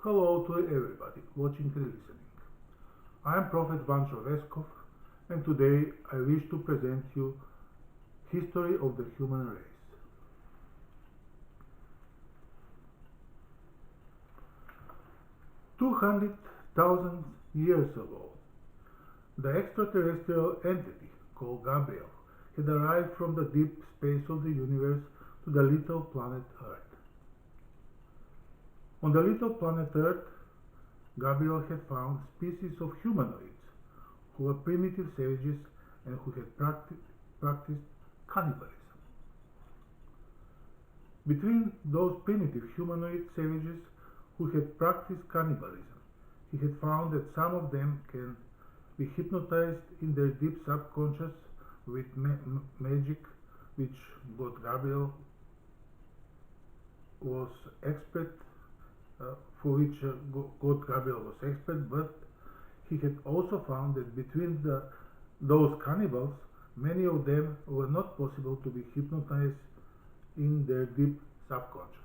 Hello to everybody watching and listening. I am Prophet Vancho Veskov, and today I wish to present you history of the human race. 200,000 years ago, the extraterrestrial entity called Gabriel had arrived from the deep space of the universe to the little planet Earth. On the little planet Earth, Gabriel had found species of humanoids who were primitive savages and who had practiced cannibalism. Between those primitive humanoid savages who had practiced cannibalism, he had found that some of them can be hypnotized in their deep subconscious with magic, which God Gabriel was expert for which God Gabriel was expert, but he had also found that between those cannibals, many of them were not possible to be hypnotized in their deep subconscious.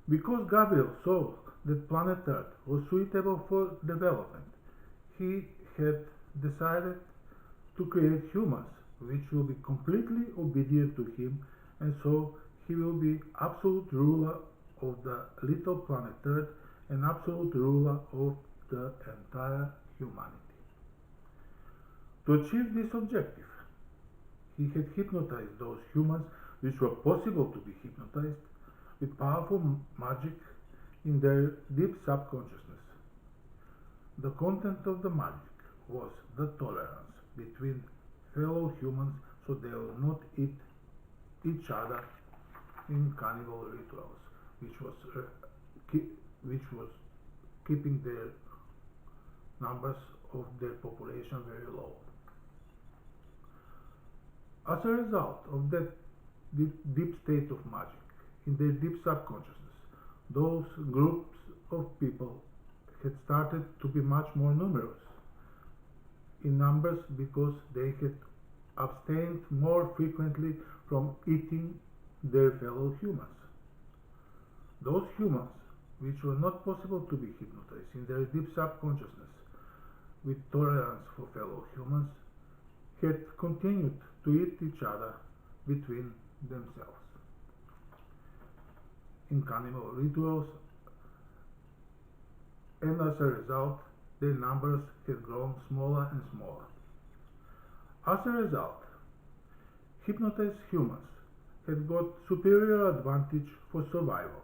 Because Gabriel saw that planet Earth was suitable for development, he had decided to create humans which will be completely obedient to him, and so he will be absolute ruler of the little planet Earth and absolute ruler of the entire humanity. To achieve this objective, he had hypnotized those humans which were possible to be hypnotized with powerful magic in their deep subconsciousness. The content of the magic was the tolerance between fellow humans, so they will not eat each other in cannibal rituals, which was keeping their numbers of their population very low. As a result of that deep state of magic in their deep subconsciousness, those groups of people had started to be much more numerous in numbers because they had abstained more frequently from eating their fellow humans. Those humans which were not possible to be hypnotized in their deep subconsciousness with tolerance for fellow humans had continued to eat each other between themselves in cannibal rituals, and as a result their numbers had grown smaller and smaller. As a result, hypnotized humans had got superior advantage for survival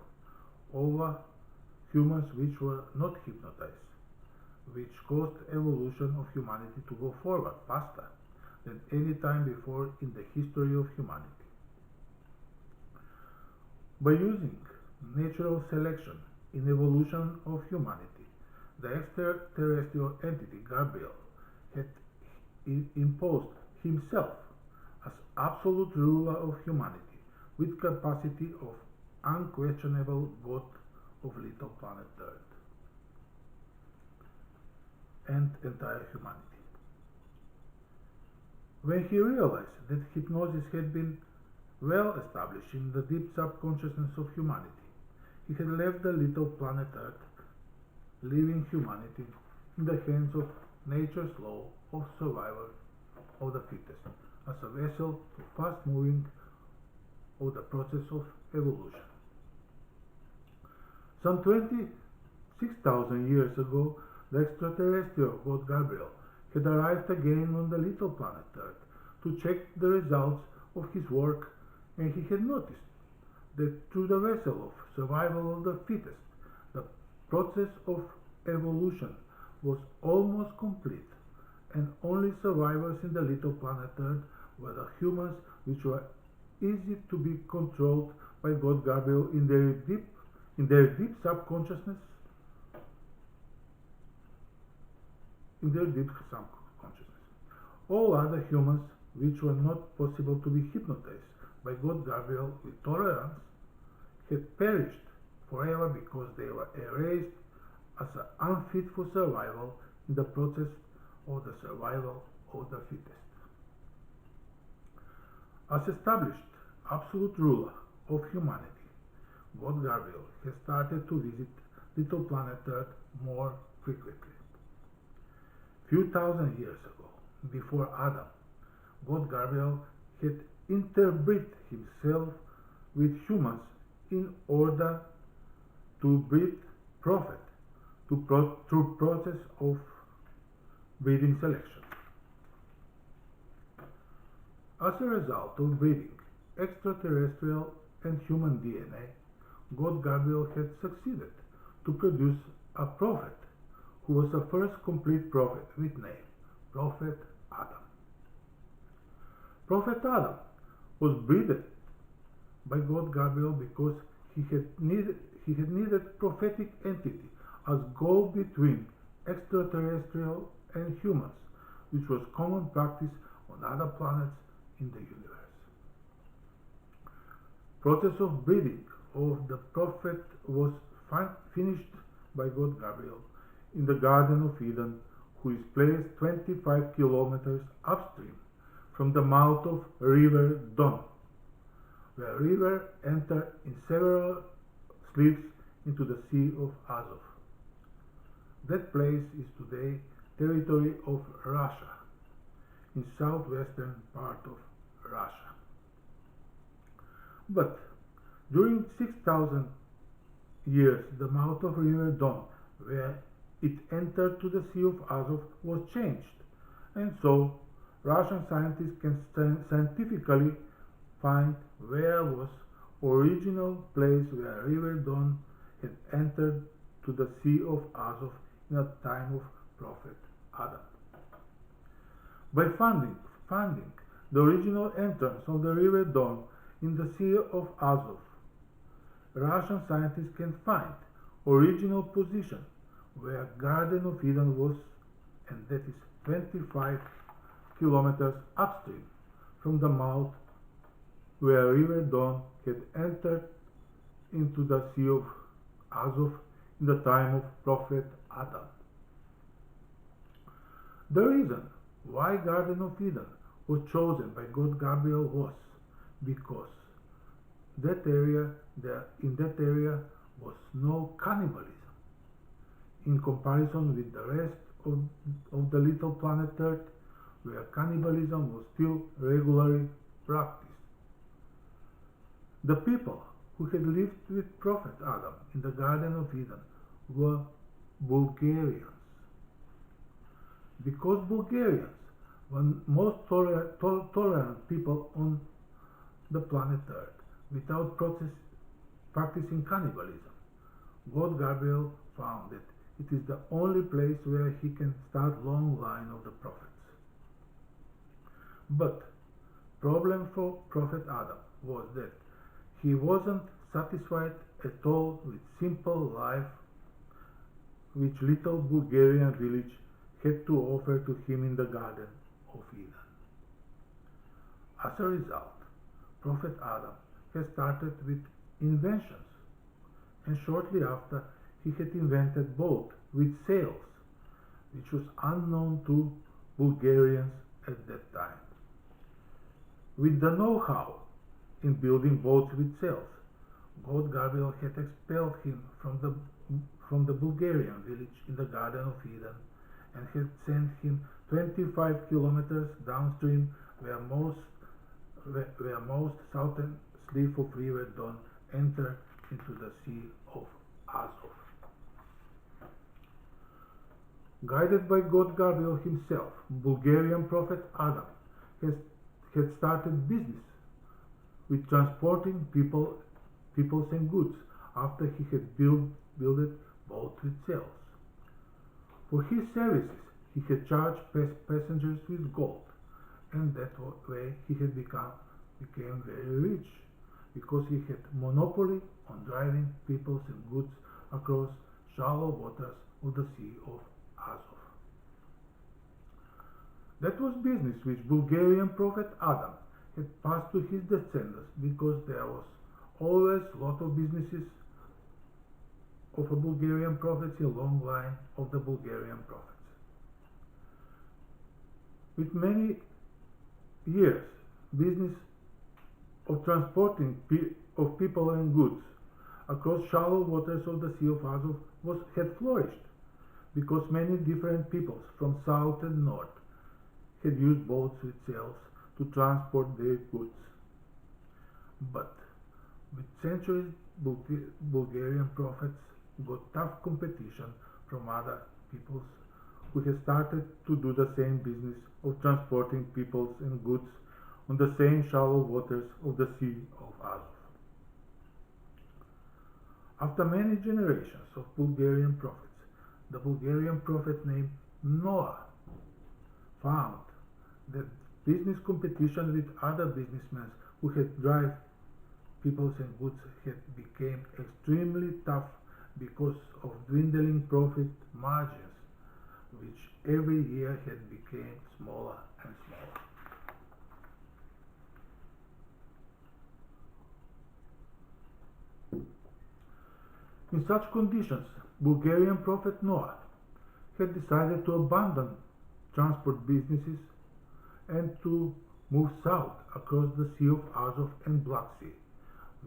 over humans which were not hypnotized, which caused evolution of humanity to go forward faster than any time before in the history of humanity. By using natural selection in evolution of humanity, the extraterrestrial entity Gabriel had imposed himself as absolute ruler of humanity with capacity of unquestionable God of little planet Earth and entire humanity. When he realized that hypnosis had been well established in the deep subconsciousness of humanity, he had left the little planet Earth, leaving humanity in the hands of nature's law of survival of the fittest, as a vessel to fast moving of the process of evolution. Some 26,000 years ago, the extraterrestrial God Gabriel had arrived again on the little planet Earth to check the results of his work, and he had noticed that through the vessel of survival of the fittest, the process of evolution was almost complete, and only survivors in the little planet Earth were the humans which were easy to be controlled by God Gabriel in their deep subconsciousness. All other humans which were not possible to be hypnotized by God Gabriel with tolerance had perished forever because they were erased as unfit for survival in the process of the survival of the fittest. As established absolute ruler of humanity, God Gabriel has started to visit little planet Earth more frequently. Few thousand years ago, before Adam, God Gabriel had interbred himself with humans in order to breed prophet through process of breeding selection. As a result of breeding extraterrestrial and human DNA, God Gabriel had succeeded to produce a prophet who was the first complete prophet with name, Prophet Adam. Prophet Adam was breathed by God Gabriel because he had needed prophetic entity as go-between extraterrestrial and humans, which was common practice on other planets in the universe. Process of breeding of the prophet was finished by God Gabriel in the Garden of Eden, who is placed 25 kilometers upstream from the mouth of River Don, where river entered in several slips into the Sea of Azov. That place is today territory of Russia, in southwestern part of Russia. But during 6,000 years, the mouth of River Don, where it entered to the Sea of Azov, was changed, and so Russian scientists can scientifically find where was original place where River Don had entered to the Sea of Azov in the time of Prophet Adam. By finding the original entrance of the River Don in the Sea of Azov, Russian scientists can find original position where Garden of Eden was, and that is 25 kilometers upstream from the mouth where River Don had entered into the Sea of Azov in the time of Prophet Adam. The reason why Garden of Eden was chosen by God Gabriel was because in that area was no cannibalism in comparison with the rest of the little planet Earth, where cannibalism was still regularly practiced. The people who had lived with Prophet Adam in the Garden of Eden were Bulgarians. Because Bulgarians were most tolerant people on the planet Earth without practicing cannibalism, God Gabriel found that it is the only place where he can start long line of the prophets. But problem for Prophet Adam was that he wasn't satisfied at all with simple life which little Bulgarian village had to offer to him in the Garden of Eden. As a result, Prophet Adam has started with inventions, and shortly after he had invented boat with sails, which was unknown to Bulgarians at that time. With the know-how in building boats with sails, God Gabriel had expelled him from the Bulgarian village in the Garden of Eden and had sent him 25 kilometers downstream where most southern slip of River Don entered into the Sea of Azov. Guided by God Gabriel himself, Bulgarian prophet Adam had started business with transporting peoples and goods after he had built boats with sails. For his services, he had charged passengers with gold, and that way he had became very rich, because he had monopoly on driving peoples and goods across shallow waters of the Sea of Azov. That was business which Bulgarian prophet Adam had passed to his descendants, because there was always a lot of businesses of a Bulgarian prophets, a long line of the Bulgarian prophets. With many years business of transporting of people and goods across shallow waters of the Sea of Azov had flourished, because many different peoples from south and north had used boats with sails to transport their goods. But with centuries, Bulgarian prophets got tough competition from other peoples who had started to do the same business of transporting peoples and goods on the same shallow waters of the Sea of Azov. After many generations of Bulgarian prophets, the Bulgarian prophet named Noah found that business competition with other businessmen who had drive peoples and goods had become extremely tough because of dwindling profit margins, which every year had become smaller and smaller. In such conditions, Bulgarian prophet Noah had decided to abandon transport businesses and to move south across the Sea of Azov and Black Sea,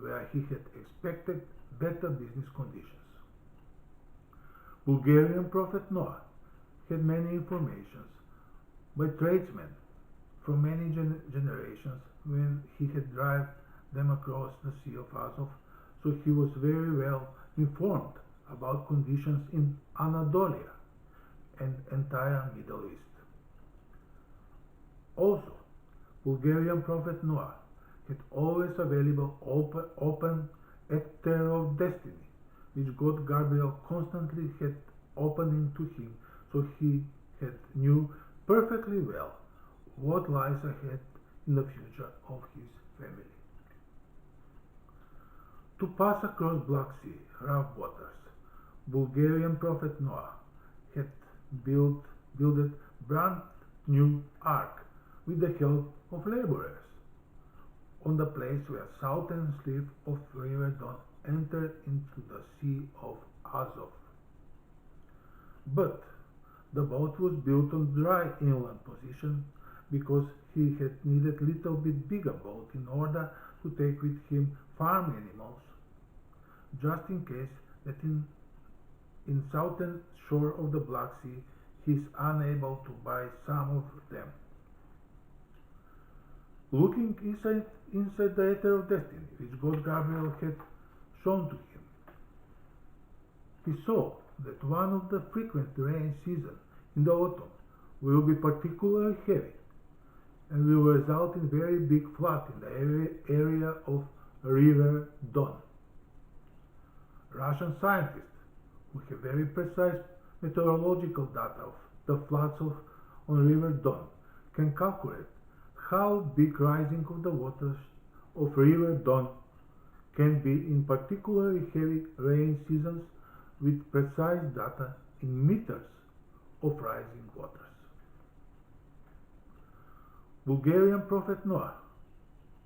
where he had expected better business conditions. Bulgarian prophet Noah had many informations by tradesmen from many generations when he had driven them across the Sea of Azov, so he was very well informed about conditions in Anatolia and entire Middle East. Also, Bulgarian prophet Noah had always available open ether of destiny, which God Gabriel constantly had opening to him, so he knew perfectly well what lies ahead in the future of his family. To pass across Black Sea rough waters, Bulgarian prophet Noah had built brand new ark with the help of laborers on the place where southern sleeve of River Don entered into the Sea of Azov. But the boat was built on dry inland position because he had needed little bit bigger boat in order to take with him farm animals, just in case that in southern shore of the Black Sea he is unable to buy some of them. Looking inside the ether of destiny which God Gabriel had shown to him, he saw that one of the frequent rain seasons in the autumn will be particularly heavy and will result in very big flood in the area of River Don. Russian scientists who have very precise meteorological data of the floods on River Don can calculate how big rising of the waters of River Don can be in particularly heavy rain seasons with precise data in meters of rising waters. Bulgarian prophet Noah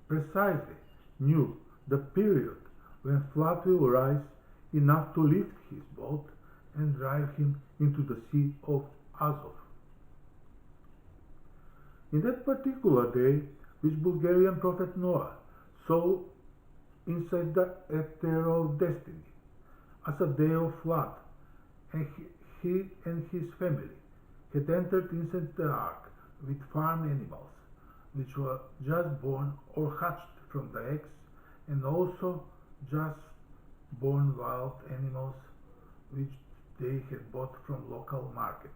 precisely knew the period when flood will rise enough to lift his boat and drive him into the Sea of Azov. In that particular day, which Bulgarian prophet Noah saw inside the ether of destiny as a day of flood, and he and his family had entered inside the ark with farm animals, which were just born or hatched from the eggs, and also just born wild animals which they had bought from local market.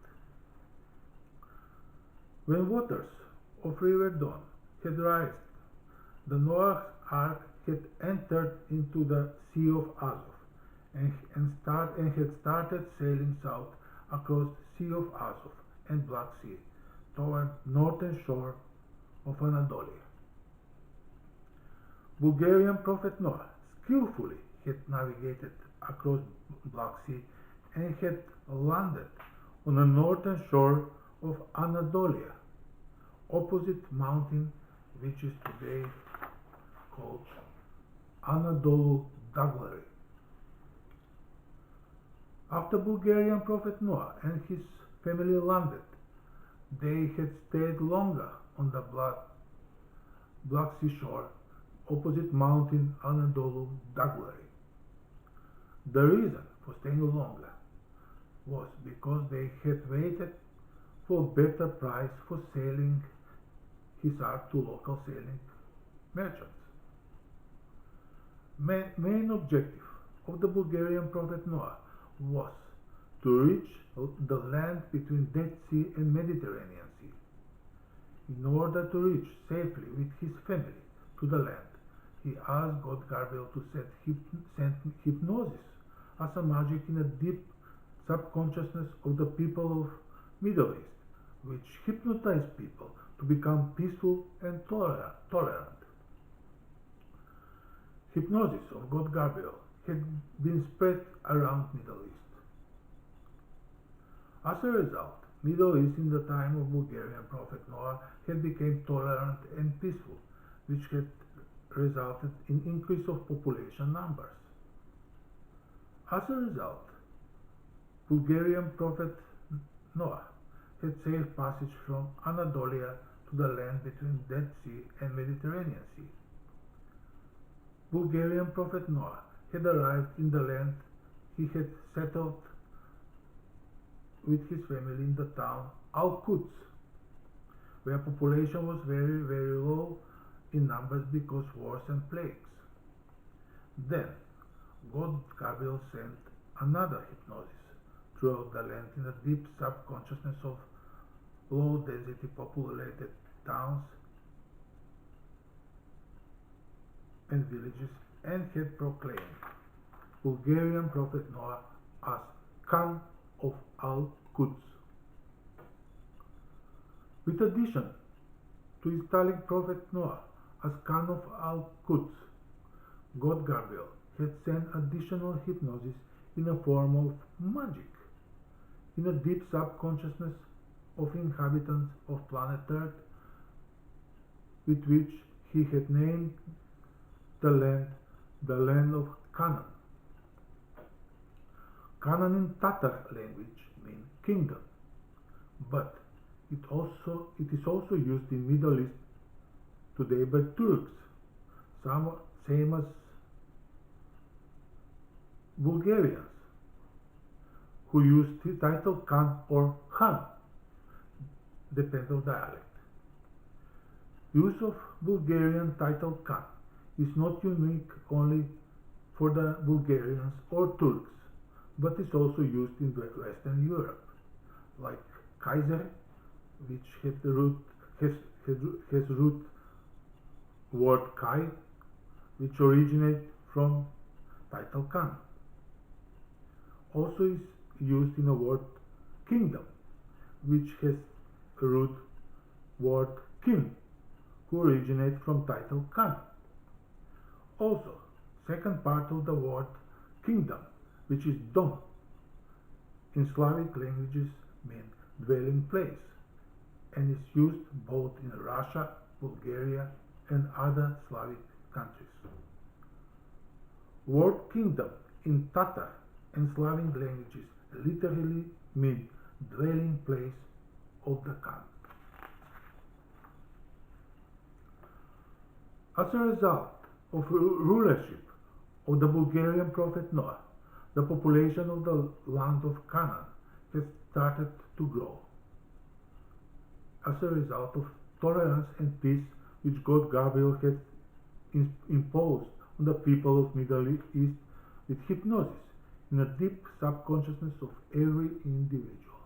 When waters of River Don had risen, the Noah's Ark had entered into the Sea of Azov and had started sailing south across Sea of Azov and Black Sea toward northern shore of Anatolia. Bulgarian prophet Noah skillfully had navigated across Black Sea and had landed on the northern shore of Anatolia, opposite mountain which is today called Anadolu Daglary. After Bulgarian prophet Noah and his family landed, they had stayed longer on the Black Sea shore opposite mountain Anadolu Daglary. The reason for staying longer was because they had waited for better price for selling his art to local selling merchants. Main objective of the Bulgarian prophet Noah was to reach the land between Dead Sea and Mediterranean Sea. In order to reach safely with his family to the land, he asked God Gabriel to send hypnosis as a magic in the deep subconsciousness of the people of Middle East, which hypnotized people to become peaceful and tolerant. Hypnosis of God Gabriel had been spread around Middle East. As a result, Middle East in the time of Bulgarian prophet Noah had become tolerant and peaceful, which had resulted in increase of population numbers. As a result, Bulgarian prophet Noah had safe passage from Anatolia to the land between Dead Sea and Mediterranean Sea. Bulgarian prophet Noah had arrived in the land. He had settled with his family in the town Al-Quds, where population was very, very low in numbers because wars and plagues. Then, God Gabriel sent another hypnosis throughout the land in the deep subconsciousness of low-density populated towns and villages, and had proclaimed Bulgarian prophet Noah as Khan of Al-Quds. With addition to installing prophet Noah as Khan of Al-Quds, God Gabriel had sent additional hypnosis in the form of magic in the deep subconsciousness of inhabitants of planet Earth, with which he had named the land of Canaan. Canaan in Tatar language means kingdom, but it is also used in Middle East today by Turks, same as Bulgarians, who use the title Khan or Khan, depend on dialect. Use of Bulgarian title Khan is not unique only for the Bulgarians or Turks, but is also used in Western Europe, like Kaiser, which has root word Kai, which originates from title Khan. Also is used in the word kingdom, which has root word king, who originates from title Khan. Also, second part of the word kingdom, which is dom, in Slavic languages means dwelling place, and is used both in Russia, Bulgaria, and other Slavic countries. Word kingdom in Tatar and Slavic languages literally means dwelling place of the Khan. As a result of rulership of the Bulgarian prophet Noah, the population of the land of Canaan has started to grow. As a result of tolerance and peace which God Gabriel had imposed on the people of Middle East with hypnosis in the deep subconsciousness of every individual.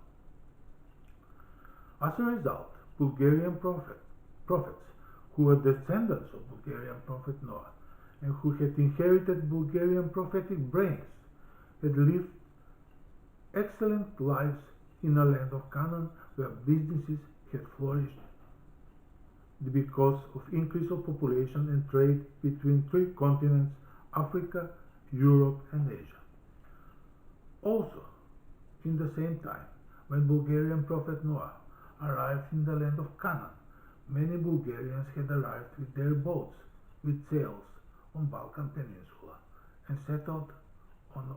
As a result, Bulgarian prophets who were descendants of Bulgarian prophet Noah and who had inherited Bulgarian prophetic brains had lived excellent lives in the land of Canaan, where businesses had flourished because of increase of population and trade between three continents, Africa, Europe, and Asia. Also, in the same time, when Bulgarian prophet Noah arrived in the land of Canaan, many Bulgarians had arrived with their boats with sails on Balkan Peninsula and settled on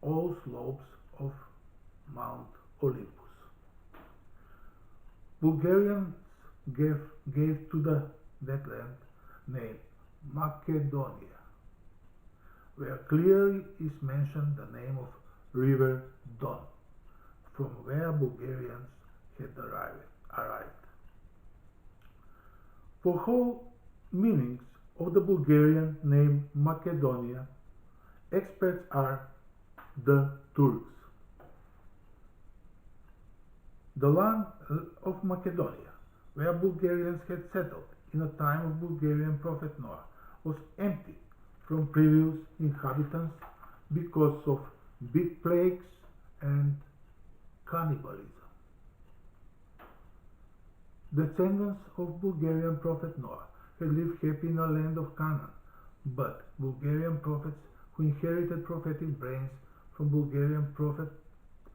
all slopes of Mount Olympus. Bulgarians gave to that land name Macedonia, where clearly is mentioned the name of River Don, from where Bulgarians had arrived. For whole meanings of the Bulgarian name Macedonia, experts are the Turks. The land of Macedonia, where Bulgarians had settled in the time of Bulgarian prophet Noah, was empty from previous inhabitants because of big plagues and cannibalism. Descendants of Bulgarian prophet Noah had lived happy in the land of Canaan, but Bulgarian prophets who inherited prophetic brains from Bulgarian prophet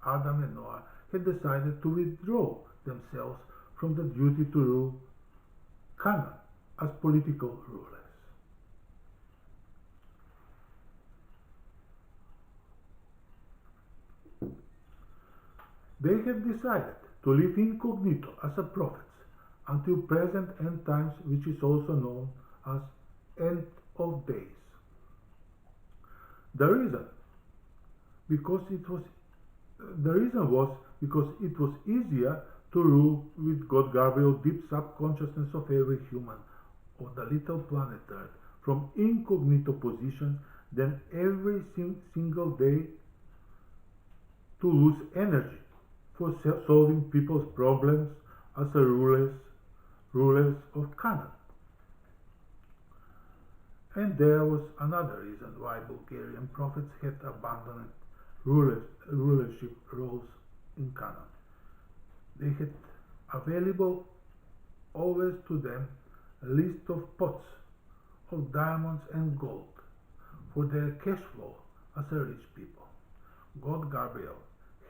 Adam and Noah had decided to withdraw themselves from the duty to rule Canaan as political rulers. They had decided to live incognito as a prophets until present end times, which is also known as end of days. The reason was because it was easier to rule with God Gabriel deep subconsciousness of every human of the little planet Earth from incognito position than every single day to lose energy for solving people's problems as a rulers of Canaan. And there was another reason why Bulgarian prophets had abandoned rulership roles in Canaan. They had available always to them a list of pots of diamonds and gold for their cash flow as a rich people. God Gabriel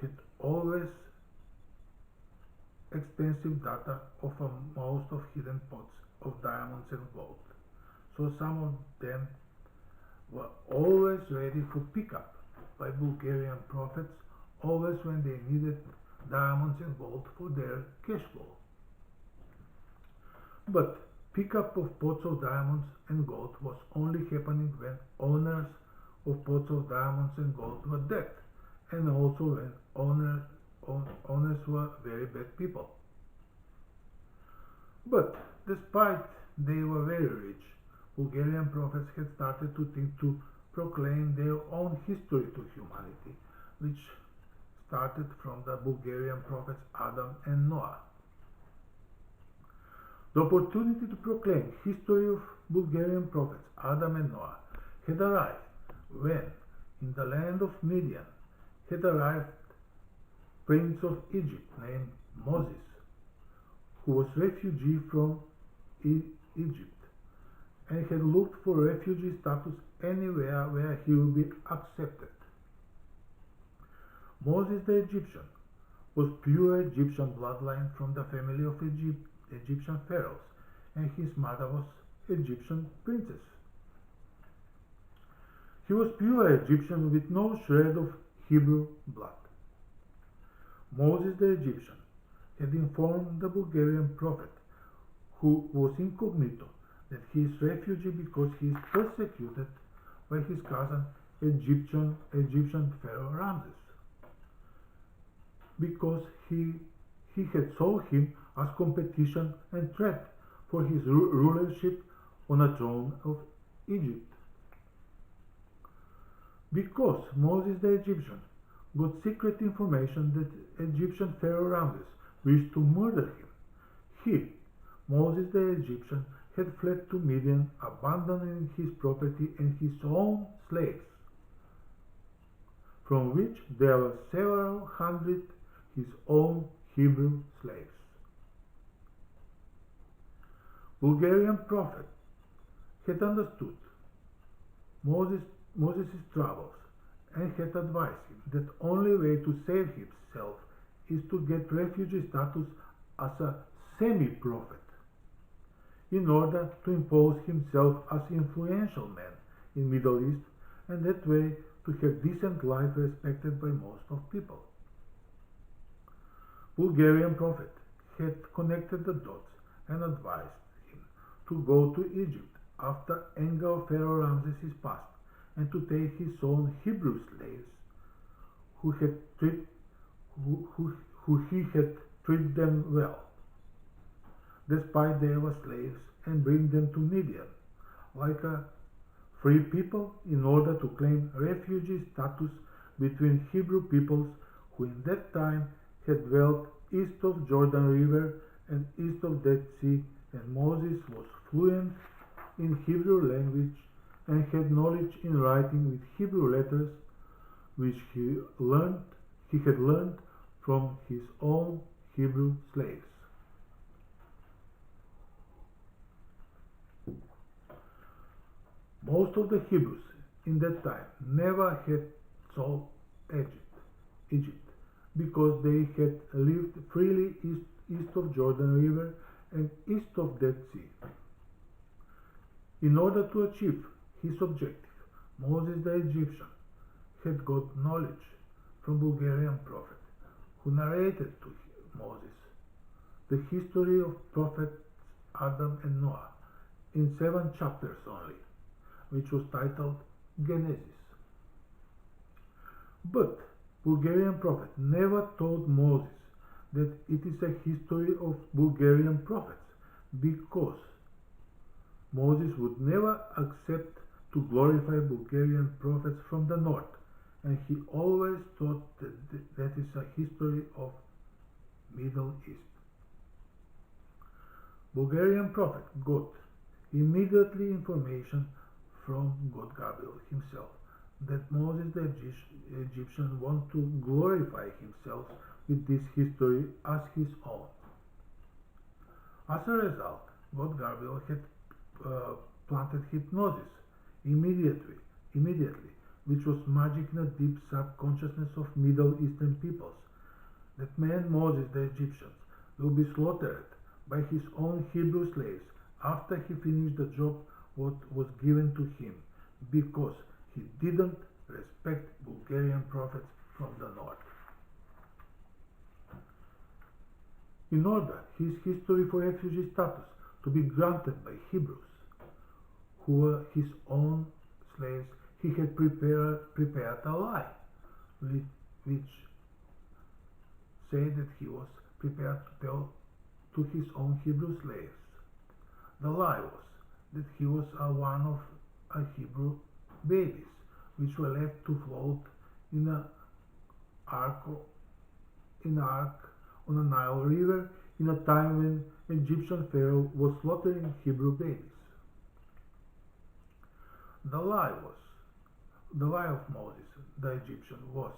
had always extensive data of most of hidden pots of diamonds and gold, so some of them were always ready for pickup by Bulgarian prophets, always when they needed diamonds and gold for their cash flow. But pickup of pots of diamonds and gold was only happening when owners of pots of diamonds and gold were dead, and also when owners were very bad people. But despite they were very rich, Bulgarian prophets had started to think to proclaim their own history to humanity, which started from the Bulgarian prophets Adam and Noah. The opportunity to proclaim history of Bulgarian prophets Adam and Noah had arrived when, in the land of Midian, had arrived Prince of Egypt named Moses, who was refugee from Egypt and had looked for refugee status anywhere where he would be accepted. Moses the Egyptian was pure Egyptian bloodline from the family of Egyptian pharaohs, and his mother was Egyptian princess. He was pure Egyptian with no shred of Hebrew blood. Moses the Egyptian had informed the Bulgarian prophet, who was incognito, that he is refugee because he is persecuted by his cousin Egyptian Pharaoh Ramses, because he had saw him as competition and threat for his rulership on the throne of Egypt. Because Moses the Egyptian got secret information that Egyptian Pharaoh Ramses wished to murder him, he, Moses the Egyptian, had fled to Midian, abandoning his property and his own slaves, from which there were several hundred his own Hebrew slaves. Bulgarian prophet had understood Moses' troubles and had advised him that only way to save himself is to get refugee status as a semi-prophet, in order to impose himself as influential man in Middle East, and that way to have decent life respected by most of people. Bulgarian prophet had connected the dots and advised him to go to Egypt after anger of Pharaoh Ramses is past and to take his own Hebrew slaves who had treat, who he had treated them well, despite they were slaves, and bring them to Midian, like a free people, in order to claim refugee status between Hebrew peoples who in that time had dwelt east of Jordan River and east of Dead Sea, and Moses was fluent in Hebrew language and had knowledge in writing with Hebrew letters, which he had learned from his own Hebrew slaves. Most of the Hebrews in that time never had saw Egypt, because they had lived freely east of Jordan River and east of Dead Sea. In order to achieve his objective, Moses the Egyptian had got knowledge from Bulgarian prophet, who narrated to Moses the history of prophets Adam and Noah in 7 chapters only, which was titled Genesis. But Bulgarian prophet never told Moses that it is a history of Bulgarian prophets, because Moses would never accept to glorify Bulgarian prophets from the north, and he always thought that is a history of Middle East. Bulgarian prophet got immediately information from God Gabriel himself that Moses the Egyptian wanted to glorify himself with this history as his own. As a result, God Gabriel had planted hypnosis immediately, which was magic in the deep subconsciousness of Middle Eastern peoples, that man Moses the Egyptian will be slaughtered by his own Hebrew slaves after he finished the job what was given to him, because he didn't respect Bulgarian prophets from the north. In order his history for refugee status to be granted by Hebrews, who were his own slaves, he had prepared a lie, which said that he was prepared to tell to his own Hebrew slaves. The lie was that he was one of a Hebrew babies, which were left to float in an ark on the Nile River in a time when Egyptian Pharaoh was slaughtering Hebrew babies. The lie of Moses the Egyptian was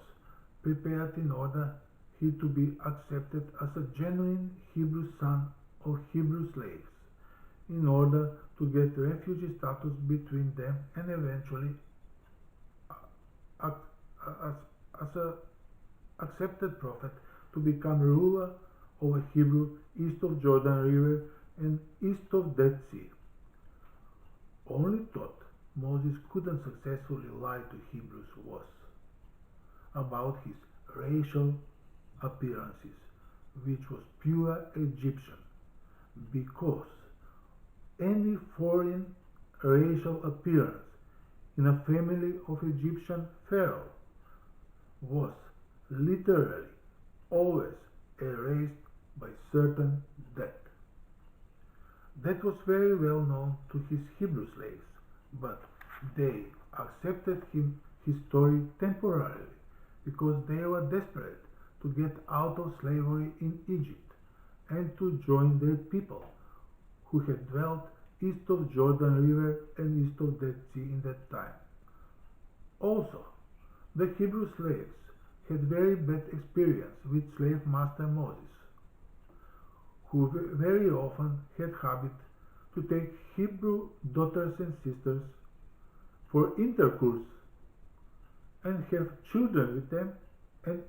prepared in order he to be accepted as a genuine Hebrew son of Hebrew slaves, in order to get refugee status between them, and eventually as an accepted prophet to become ruler over Hebrew east of Jordan River and east of Dead Sea. Only thought Moses couldn't successfully lie to Hebrews was about his racial appearances, which was pure Egyptian, because any foreign racial appearance in a family of Egyptian pharaoh was literally always erased by certain death. That was very well known to his Hebrew slaves, but they accepted his story temporarily because they were desperate to get out of slavery in Egypt and to join their people who had dwelt east of Jordan River and east of Dead Sea in that time. Also, the Hebrew slaves had very bad experience with slave master Moses, who very often had habit to take Hebrew daughters and sisters for intercourse and have children with them and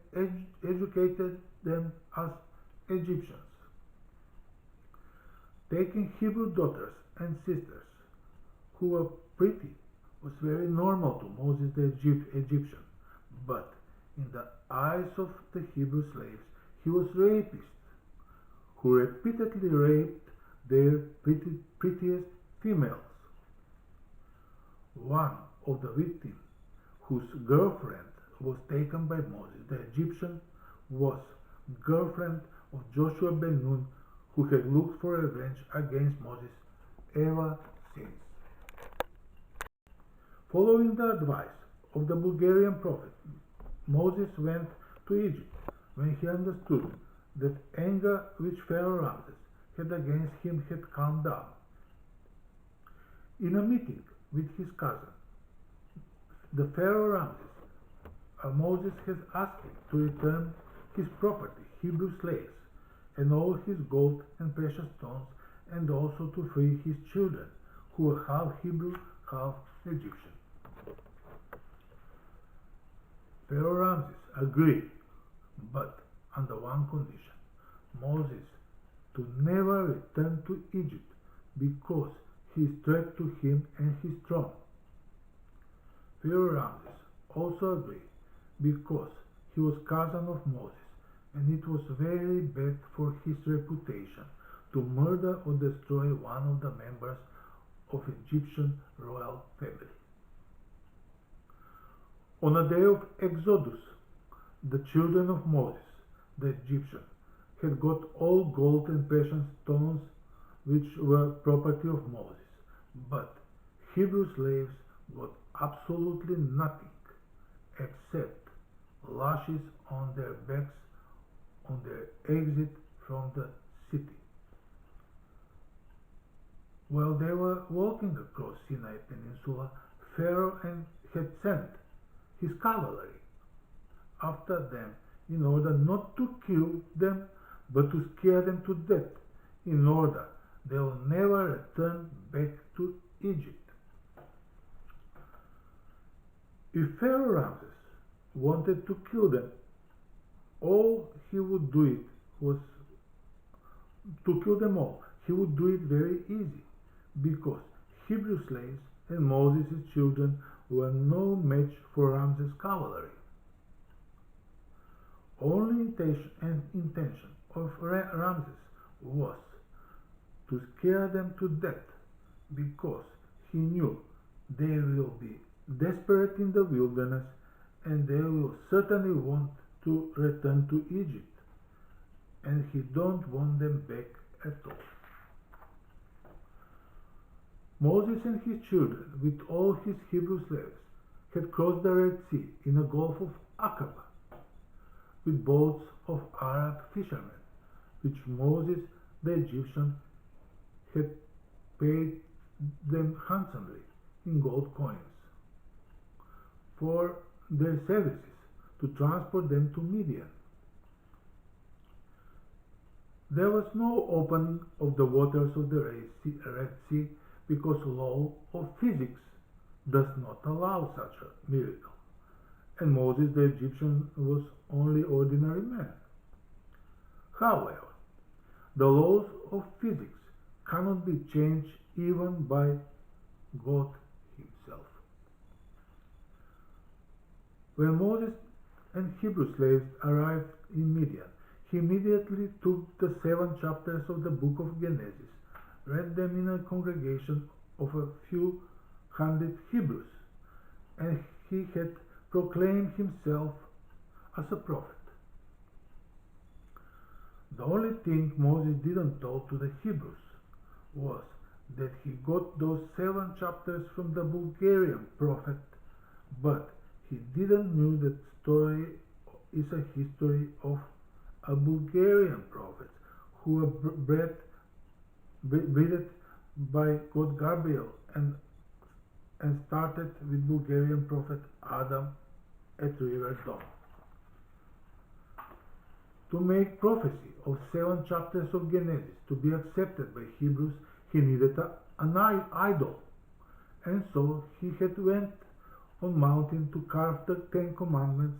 educated them as Egyptians. Taking Hebrew daughters and sisters who were pretty was very normal to Moses the Egyptian, but in the eyes of the Hebrew slaves he was rapist, who repeatedly raped their prettiest females. One of the victim, whose girlfriend was taken by Moses, the Egyptian, was girlfriend of Joshua ben Nun, who had looked for revenge against Moses ever since. Following the advice of the Bulgarian prophet, Moses went to Egypt when he understood that anger which Pharaoh Ramses had against him had calmed down. In a meeting with his cousin, the Pharaoh Ramses, Moses has asked him to return his property, Hebrew slaves, and all his gold and precious stones, and also to free his children, who were half Hebrew, half Egyptian. Pharaoh Ramses agreed, but under one condition: Moses to never return to Egypt, because he is threat to him and his throne. Pharaoh Ramses also agreed, because he was cousin of Moses, and it was very bad for his reputation to murder or destroy one of the members of Egyptian royal family. On a day of Exodus, the children of Moses, the Egyptian, had got all gold and precious stones which were property of Moses, but Hebrew slaves got absolutely nothing except lashes on their backs on their exit from the city. While they were walking across Sinai Peninsula, Pharaoh had sent his cavalry after them in order not to kill them, but to scare them to death, in order they will never return back to Egypt. If Pharaoh Ramses wanted to kill them, all he would do it was to kill them all. He would do it very easy, because Hebrew slaves and Moses' children were no match for Ramses' cavalry. Only intention of Ramses was to scare them to death, because he knew they will be desperate in the wilderness, and they will certainly want to return to Egypt, and he don't want them back at all. Moses and his children, with all his Hebrew slaves, had crossed the Red Sea in the Gulf of Aqaba with boats of Arab fishermen, which Moses the Egyptian had paid them handsomely in gold coins for their services to transport them to Midian. There was no opening of the waters of the Red Sea, because law of physics does not allow such a miracle, and Moses the Egyptian was only ordinary man. However, the laws of physics cannot be changed even by God himself. When Moses and Hebrew slaves arrived in Midian, he immediately took the 7 chapters of the book of Genesis, read them in a congregation of a few hundred Hebrews, and he had proclaimed himself as a prophet. The only thing Moses didn't tell to the Hebrews was that he got those 7 chapters from the Bulgarian prophet, but he didn't know that story is a history of a Bulgarian prophet who were breathed by God Gabriel and started with Bulgarian prophet Adam at River Don. To make prophecy of 7 chapters of Genesis to be accepted by Hebrews, he needed an idol, and so he had went on mountain to carve the 10 commandments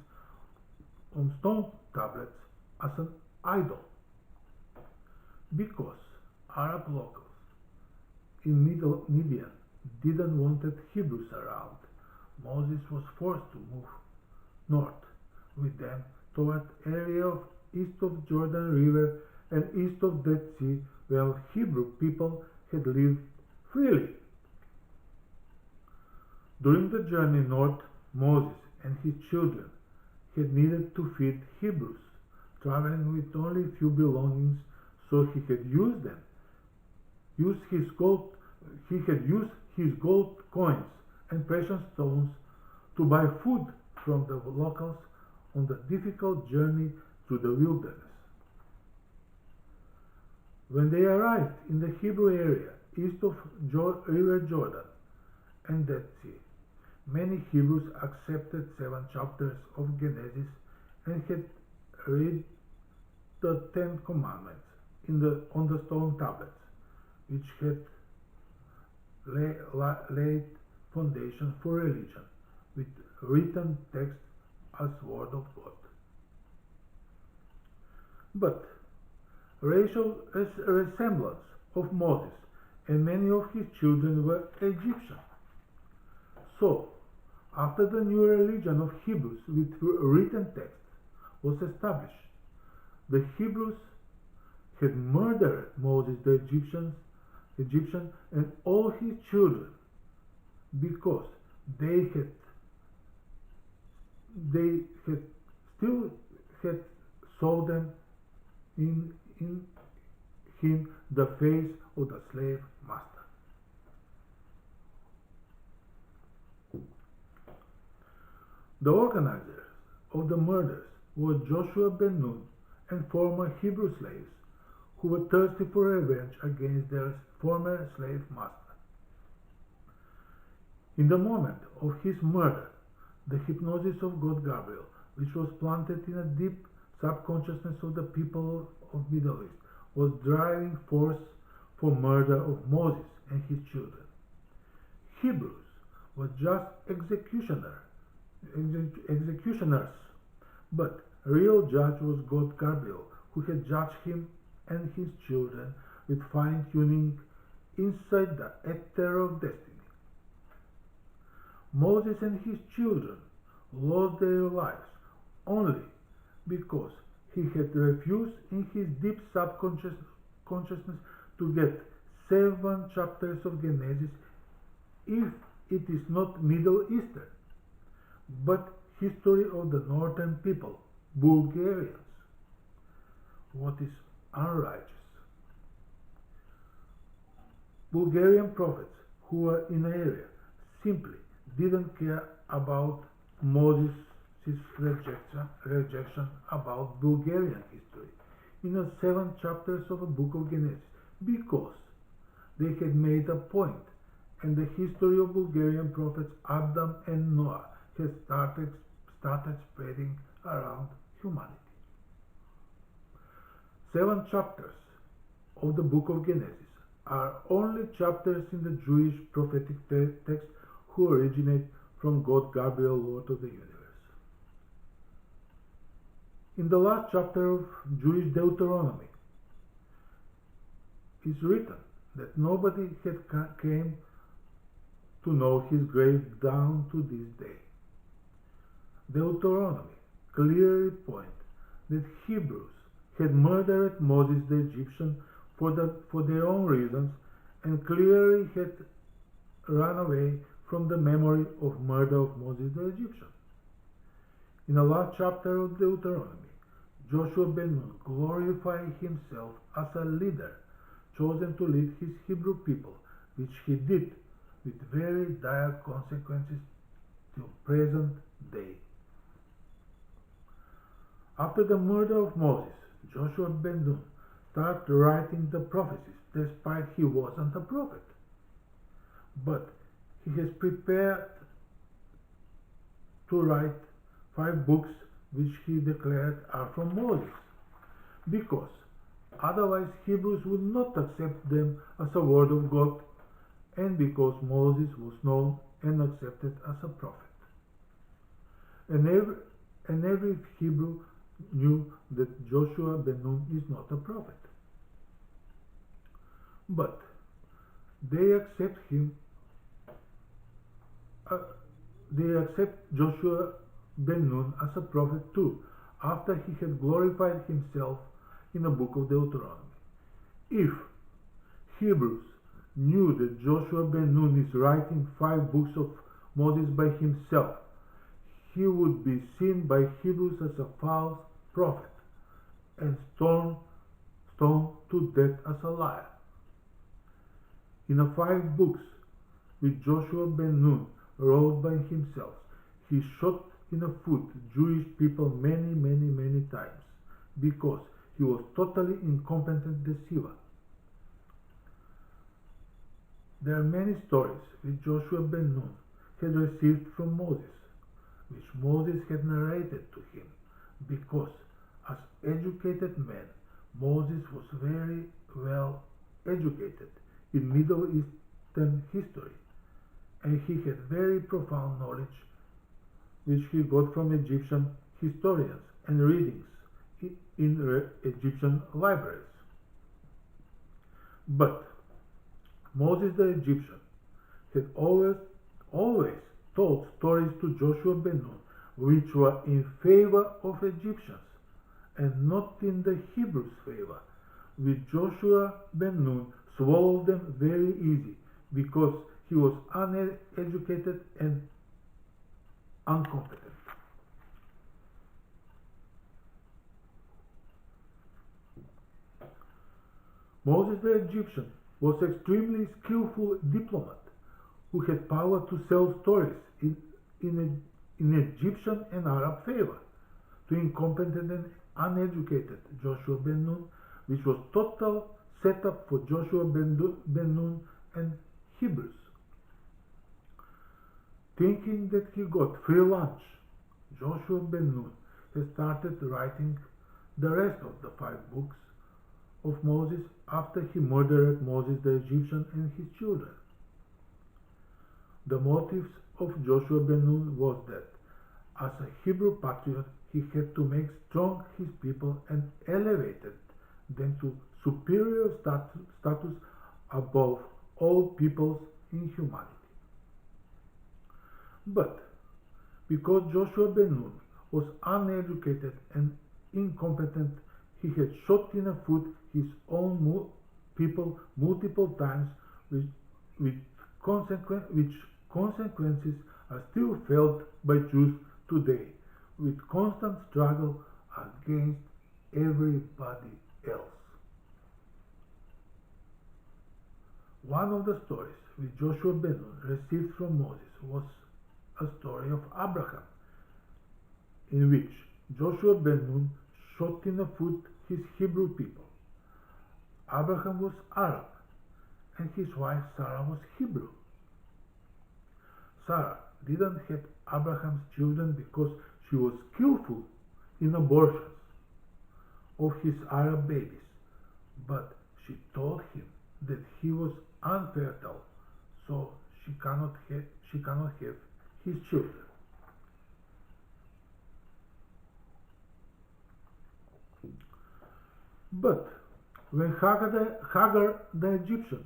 on stone tablets as an idol. Because Arab locals in Midian didn't want Hebrews around, Moses was forced to move north with them toward area east of Jordan River and east of Dead Sea, where Hebrew people had lived freely. During the journey north, Moses and his children had needed to feed Hebrews, traveling with only few belongings, so he had used them. Used his gold, he had used his gold coins and precious stones to buy food from the locals on the difficult journey through the wilderness. When they arrived in the Hebrew area east of River Jordan and Dead Sea, many Hebrews accepted 7 chapters of Genesis and had read the 10 Commandments on the stone tablets, which had laid foundation for religion, with written text as Word of God. But racial resemblance of Moses and many of his children were Egyptian. So, after the new religion of Hebrews with written text was established, the Hebrews had murdered Moses the Egyptian and all his children because they had still had saw them in him the face of the slave master. The organizers of the murders were Joshua ben Nun and former Hebrew slaves who were thirsty for revenge against their former slave master. In the moment of his murder, the hypnosis of God Gabriel, which was planted in a deep subconsciousness of the people of Middle East, was driving force for murder of Moses and his children. Hebrews were just executioners, but real judge was God Gabriel, who had judged him and his children with fine-tuning inside the ether of destiny. Moses and his children lost their lives only because he had refused in his deep subconsciousness to get 7 chapters of Genesis if it is not Middle Eastern, but history of the northern people, Bulgarians. What is unrighteous? Bulgarian prophets who were in the area simply didn't care about Moses' rejection about Bulgarian history in the 7 chapters of the book of Genesis, because they had made a point, and the history of Bulgarian prophets Adam and Noah had started spreading around humanity. 7 chapters of the book of Genesis are only chapters in the Jewish prophetic text who originate from God Gabriel, Lord of the universe. In the last chapter of Jewish Deuteronomy, it is written that nobody had came to know his grave down to this day. Deuteronomy clearly points that Hebrews had murdered Moses the Egyptian for their own reasons, and clearly had run away from the memory of murder of Moses the Egyptian. In the last chapter of Deuteronomy, Joshua ben Nun glorified himself as a leader chosen to lead his Hebrew people, which he did with very dire consequences till present day. After the murder of Moses, Joshua ben Nun started writing the prophecies despite he wasn't a prophet. But he has prepared to write 5 books which he declared are from Moses, because otherwise Hebrews would not accept them as a word of God, and because Moses was known and accepted as a prophet. And every Hebrew knew that Joshua ben Nun is not a prophet. But they accept Joshua ben Nun as a prophet too, after he had glorified himself in the book of Deuteronomy. If Hebrews knew that Joshua ben Nun is writing 5 books of Moses by himself, he would be seen by Hebrews as a false prophet and stoned to death as a liar. In the 5 books which Joshua ben Nun wrote by himself, he shot in the foot Jewish people many times because he was totally incompetent deceiver. There are many stories which Joshua ben Nun had received from Moses, which Moses had narrated to him, because as educated man, Moses was very well educated in Middle Eastern history, and he had very profound knowledge which he got from Egyptian historians and readings in Egyptian libraries. But Moses the Egyptian had always told stories to Joshua ben Nun which were in favor of Egyptians and not in the Hebrews' favor, which Joshua ben Nun swallowed them very easy because he was uneducated and incompetent. Moses the Egyptian was extremely skillful diplomat who had power to sell stories in Egyptian and Arab favor to incompetent and uneducated Joshua ben Nun, which was total setup for Joshua ben Nun and Hebrews. Thinking that he got free lunch, Joshua ben Nun had started writing the rest of the 5 books of Moses after he murdered Moses the Egyptian and his children. The motives of Joshua ben Nun was that as a Hebrew patriot he had to make strong his people and elevated them to superior status above all peoples in humanity. But because Joshua ben Nun was uneducated and incompetent, he had shot in the foot his own people multiple times, which consequences are still felt by Jews today, with constant struggle against everybody else. One of the stories which Joshua ben Nun received from Moses was a story of Abraham, in which Joshua ben Nun shot in the foot his Hebrew people. Abraham was Arab, and his wife Sarah was Hebrew. Sarah didn't have Abraham's children because she was skillful in abortions of his Arab babies, but she told him that he was unfertile, so she cannot have his children. But when Hagar the Egyptian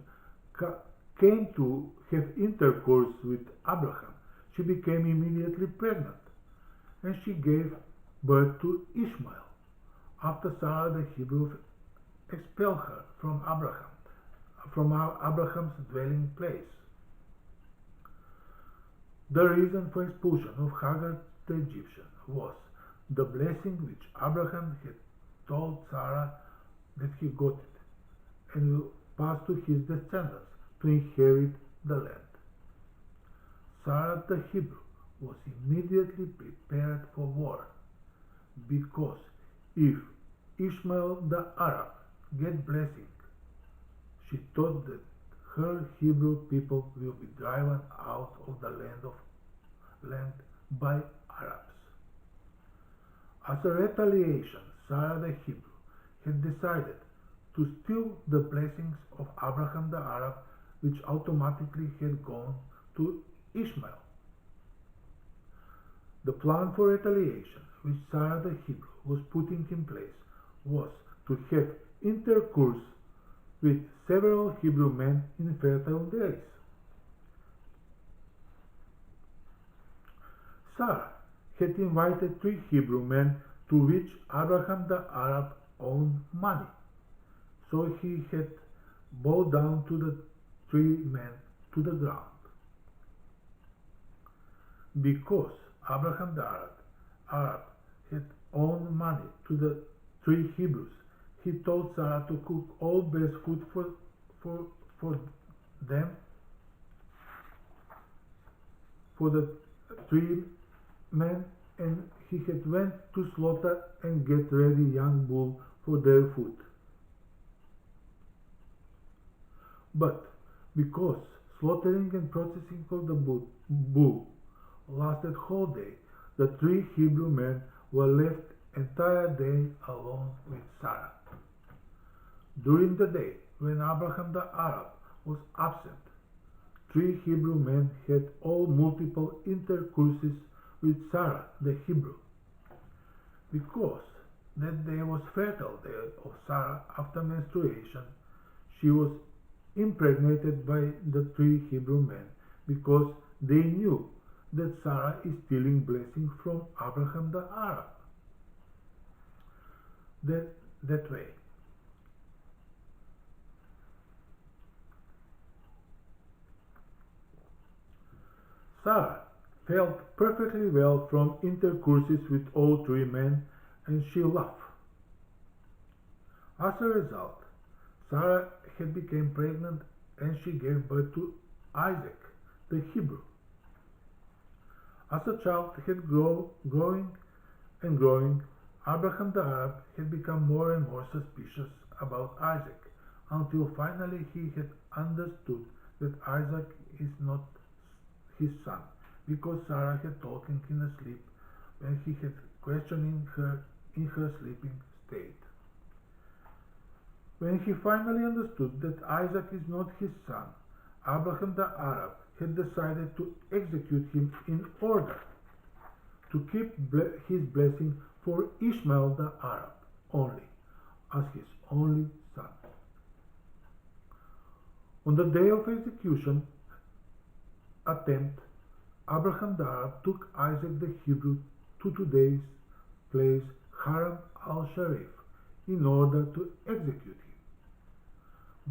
came to have intercourse with Abraham, she became immediately pregnant, and she gave birth to Ishmael, after Sarah the Hebrew expelled her from Abraham's dwelling place. The reason for expulsion of Hagar the Egyptian was the blessing which Abraham had told Sarah that he got it and will pass to his descendants to inherit the land. Sarah the Hebrew was immediately prepared for war, because if Ishmael the Arab get blessing, she thought that her Hebrew people will be driven out of the land by Arabs. As a retaliation, Sarah the Hebrew had decided to steal the blessings of Abraham the Arab, which automatically had gone to Ishmael. The plan for retaliation which Sarah the Hebrew was putting in place was to have intercourse with several Hebrew men in fertile days. Sarah had invited 3 Hebrew men to which Abraham the Arab owed money, so he had bowed down to the 3 men to the ground. Because Abraham the Arab had owed money to the three Hebrews, he told Sarah to cook all best food for, for them, for the three men, and he had went to slaughter and get ready young bull for their food. But because slaughtering and processing of the bull lasted whole day, the three Hebrew men were left entire day alone with Sarah. During the day, when Abraham the Arab was absent, three Hebrew men had all multiple intercourses with Sarah the Hebrew. Because that day was fertile day of Sarah after menstruation, she was impregnated by the three Hebrew men, because they knew that Sarah is stealing blessing from Abraham the Arab. That way. Sarah felt perfectly well from intercourses with all three men, and she laughed. As a result, Sarah had become pregnant, and she gave birth to Isaac, the Hebrew. As the child had growing and growing, Abraham the Arab had become more and more suspicious about Isaac, until finally he had understood that Isaac is not his son, because Sarah had told him in a sleep when he had questioning her in her sleeping state. When he finally understood that Isaac is not his son, Abraham the Arab had decided to execute him in order to keep his blessing for Ishmael the Arab only, as his only son. On the day of execution attempt, Abraham the Arab took Isaac the Hebrew to today's place Haram al-Sharif in order to execute him.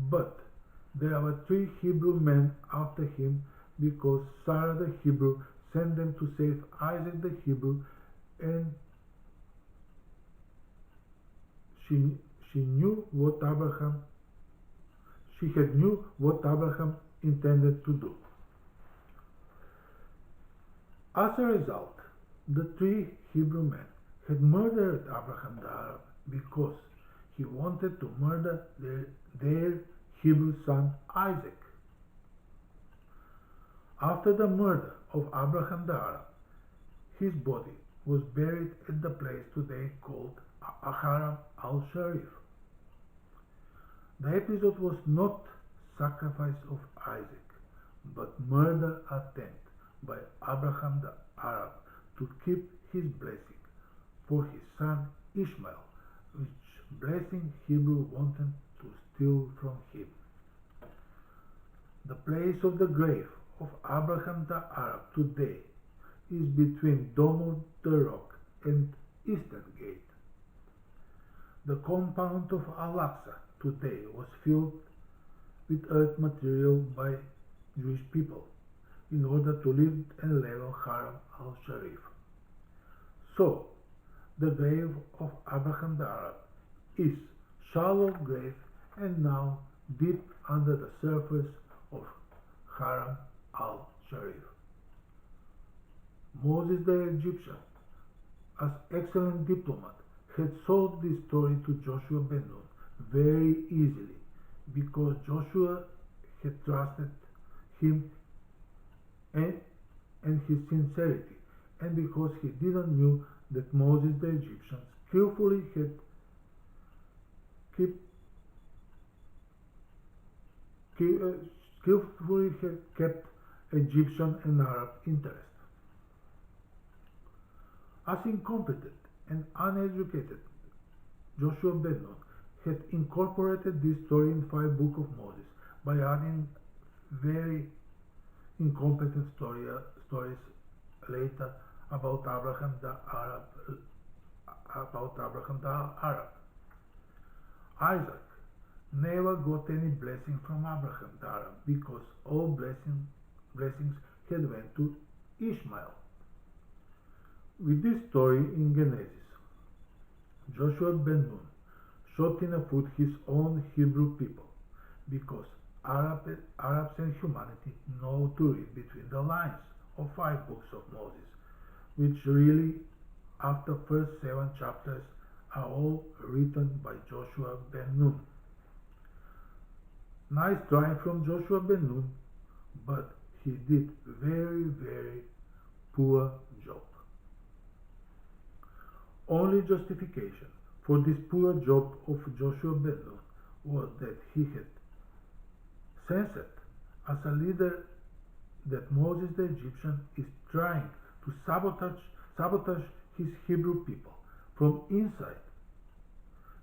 But there were three Hebrew men after him, because Sarah the Hebrew sent them to save Isaac the Hebrew, and she had knew what Abraham intended to do. As a result, the three Hebrew men had murdered Abraham the Arab because he wanted to murder their Hebrew son Isaac. After the murder of Abraham the Arab, his body was buried at the place today called Haram al-Sharif. The episode was not sacrifice of Isaac, but murder attempt by Abraham the Arab to keep his blessing for his son Ishmael, which blessing Hebrew wanted to steal from him. The place of the grave of Abraham the Arab today is between Dome of the Rock and Eastern Gate. The compound of Al-Aqsa today was filled with earth material by Jewish people in order to live and level Haram al-Sharif. So, the grave of Abraham the Arab is shallow grave and now deep under the surface of Haram al-Sharif. Moses the Egyptian, as excellent diplomat, had sold this story to Joshua ben Nun very easily, because Joshua had trusted him and his sincerity, and because he didn't know that Moses the Egyptian skillfully had kept Egyptian and Arab interest. As incompetent and uneducated, Joshua ben Nun had incorporated this story in 5 books of Moses by adding very incompetent stories later about Abraham the Arab. Isaac never got any blessing from Abraham the Arab, because all blessings had went to Ishmael. With this story in Genesis, Joshua ben Nun shot in the foot his own Hebrew people because Arabs and humanity know to read between the lines of 5 books of Moses, which really, after first 7 chapters, are all written by Joshua ben Nun. Nice try from Joshua ben Nun, but he did very, very poor job. Only justification for this poor job of Joshua ben Nun was that he had sensed as a leader that Moses the Egyptian is trying to sabotage his Hebrew people from inside,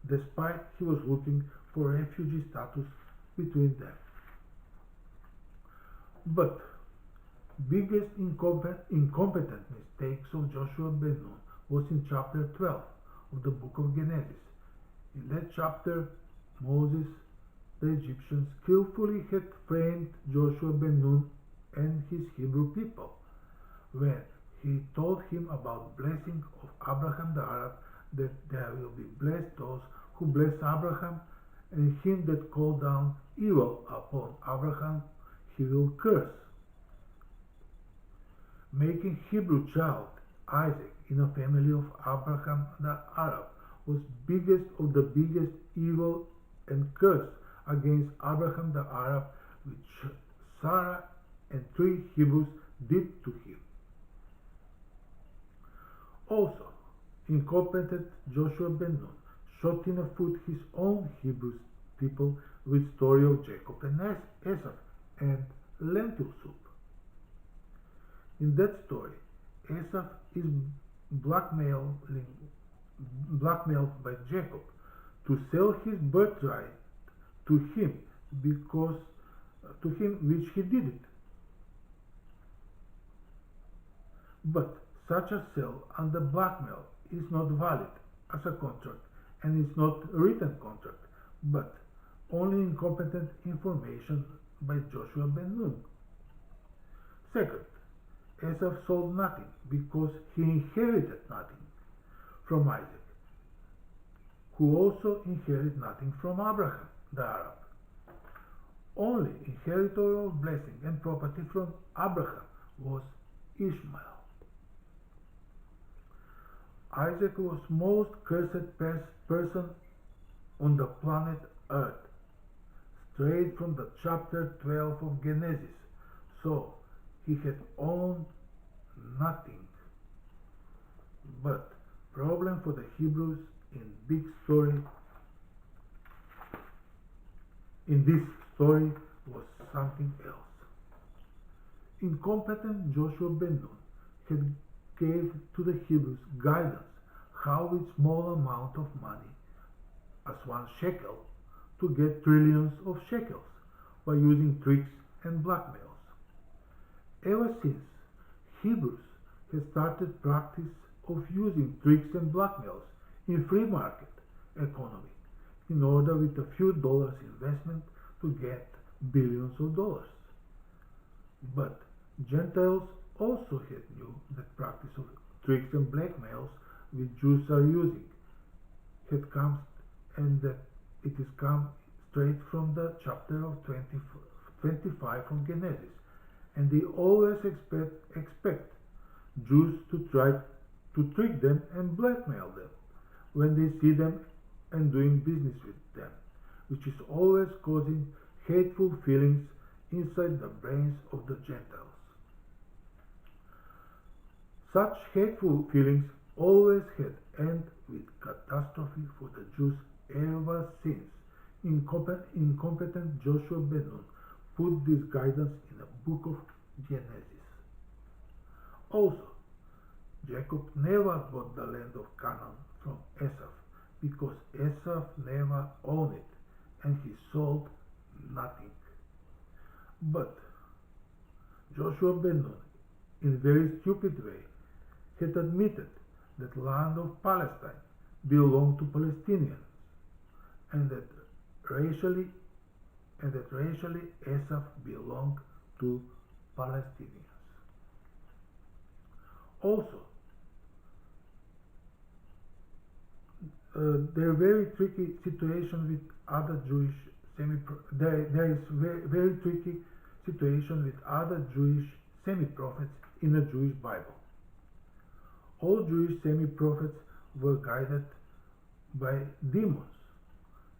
despite he was looking for refugee status between them. But biggest incompetent mistakes of Joshua ben Nun was in chapter 12 of the book of Genesis. In that chapter, Moses the Egyptian skillfully had framed Joshua ben Nun and his Hebrew people when he told him about blessing of Abraham the Arab, that there will be blessed those who bless Abraham, and him that called down evil upon Abraham he will curse. Making Hebrew child Isaac in a family of Abraham the Arab was biggest of the biggest evil and curse against Abraham the Arab, which Sarah and 3 Hebrews did to him. Also, incompetent Joshua ben Nun shot in the foot his own Hebrew people with story of Jacob and Esau and lentil soup. In that story, Esau is blackmailed by Jacob to sell his birthright to him which he did it. But such a sale under blackmail is not valid as a contract and is not a written contract, but only incompetent information by Joshua ben Nun. Second, Esau sold nothing because he inherited nothing from Isaac, who also inherited nothing from Abraham the Arab. Only inheritor of blessing and property from Abraham was Ishmael. Isaac was most cursed person on the planet Earth, straight from the chapter 12 of Genesis, so he had owned nothing. But problem for the Hebrews in this story was something else. Incompetent Joshua ben Nun had gave to the Hebrews guidance how with small amount of money as 1 shekel to get trillions of shekels by using tricks and blackmails. Ever since, Hebrews have started practice of using tricks and blackmails in free market economy in order with a few dollars investment to get billions of dollars. But Gentiles also had knew that practice of tricks and blackmails which Jews are using had come, and that it is come straight from the chapter of 25 from Genesis, and they always expect Jews to try to trick them and blackmail them when they see them and doing business with them, which is always causing hateful feelings inside the brains of the Gentiles. Such hateful feelings always had end with catastrophe for the Jews ever since incompetent Joshua ben Nun put this guidance in the book of Genesis. Also, Jacob never got the land of Canaan from Esau because Esau never owned it and he sold nothing. But Joshua ben Nun, in a very stupid way, had admitted that land of Palestine belonged to Palestinians, and that racially Esau belonged to Palestinians. Also, their very tricky situation with other Jewish there is very tricky situation with other Jewish semi-prophets in the Jewish Bible. All Jewish semi-prophets were guided by demons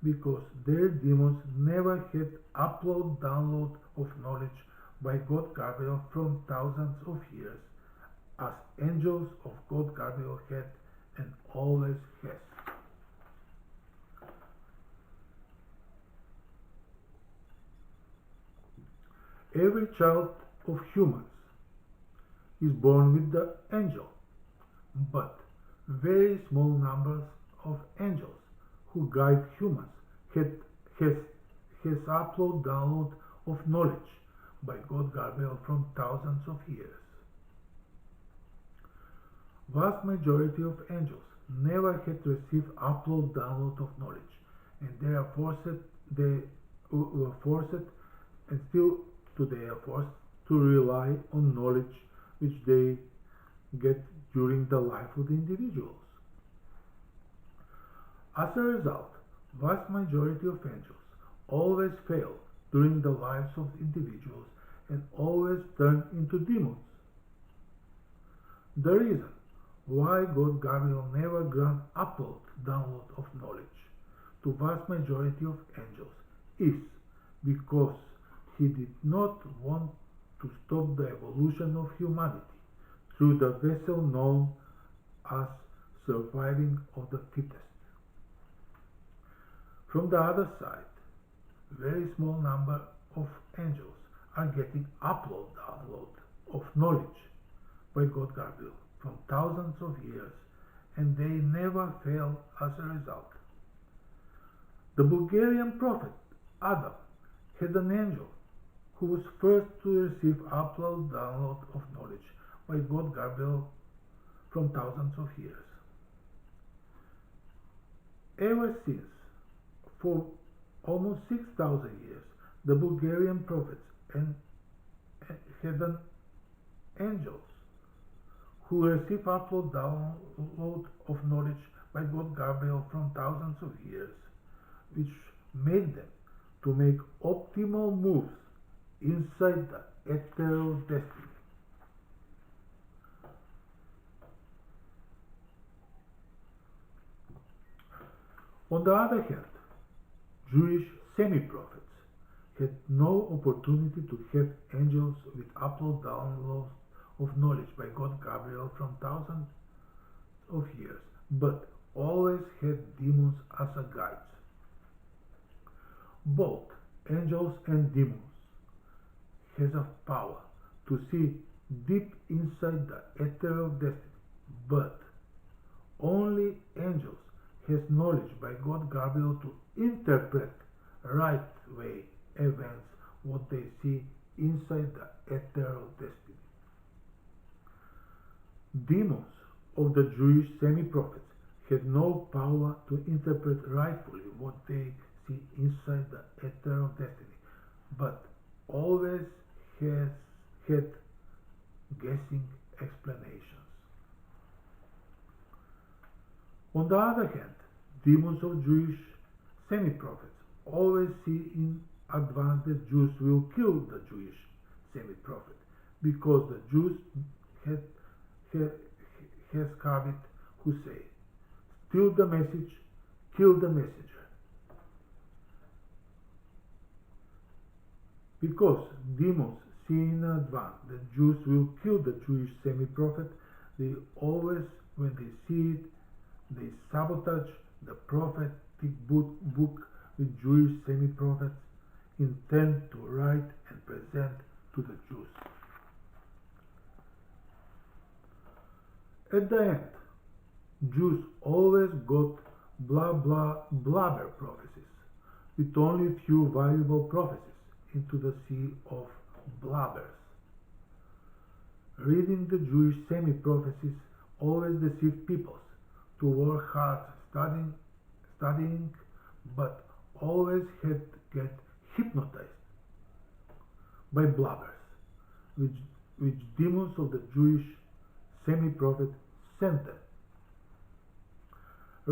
because their demons never had upload-download of knowledge by God Gabriel from thousands of years, as angels of God Gabriel had and always has. Every child of humans is born with the angel, but very small numbers of angels who guide humans has upload download of knowledge by God Gabriel from thousands of years. Vast majority of angels never had received upload download of knowledge, and they were forced and still today are forced to rely on knowledge which they get during the life of the individuals. As a result, vast majority of angels always fail during the lives of individuals and always turn into demons. The reason why God Gabriel never grant upload download of knowledge to vast majority of angels is because he did not want to stop the evolution of humanity through the vessel known as surviving of the fittest. From the other side, very small number of angels are getting download of knowledge by God Gabriel from thousands of years, and they never fail as a result. The Bulgarian prophet Adam had an angel who was first to receive download of knowledge by God Gabriel from thousands of years. Ever since, for almost 6,000 years, the Bulgarian prophets had an angels who receive download of knowledge by God Gabriel from thousands of years, which made them to make optimal moves inside the ethereal destiny. On the other hand, Jewish semi-prophets had no opportunity to have angels with downloads of knowledge by God Gabriel from thousands of years, but always had demons as a guides. Both angels and demons has a power to see deep inside the ethereal destiny, but only angels has knowledge by God Gabriel to interpret right way events what they see inside the ethereal destiny. Demons of the Jewish semi-prophets had no power to interpret rightfully what they see inside the ethereal destiny, but always had guessing explanations. On the other hand, demons of Jewish semi-prophets always see in advance that Jews will kill the Jewish semi-prophet, because the Jews has habit who say, steal the message, kill the messenger. Because demons see in advance that Jews will kill the Jewish semi-prophet, they always, when they see it, they sabotage the prophetic book with Jewish semi-prophets intend to write and present to the Jews. At the end, Jews always got blabber prophecies, with only few valuable prophecies into the sea of blabbers. Reading the Jewish semi-prophecies always deceived peoples to work hard studying, but always had to get hypnotized by blabbers, which demons of the Jewish semi-prophet sent them.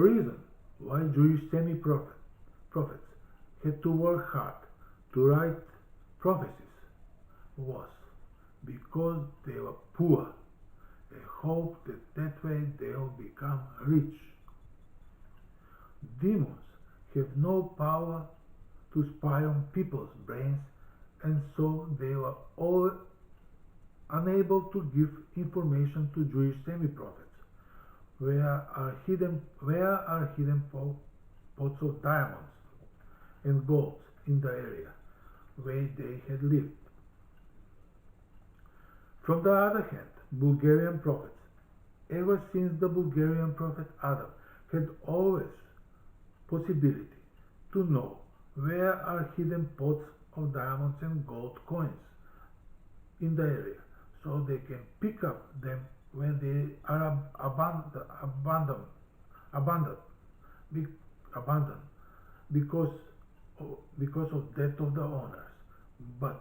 reason why Jewish semi-prophets had to work hard to write prophecies was because they were poor. They hoped that way they'll become rich. Demons have no power to spy on people's brains, and so they were all unable to give information to Jewish semi-prophets. Where are hidden pots of diamonds and gold in the area where they had lived? From the other hand, Bulgarian prophets, ever since the Bulgarian prophet Adam, had always possibility to know where are hidden pots of diamonds and gold coins in the area, so they can pick up them when they are abandoned because of death of the owners. But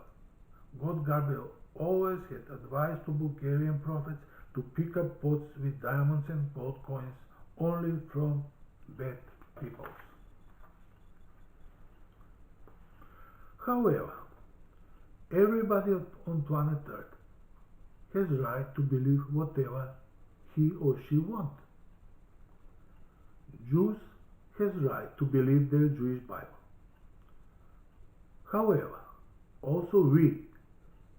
God Gabriel always had advised to Bulgarian prophets to pick up pots with diamonds and gold coins only from bad peoples. However, everybody on planet Earth has right to believe whatever he or she wants. Jews has right to believe their Jewish Bible. However, also we,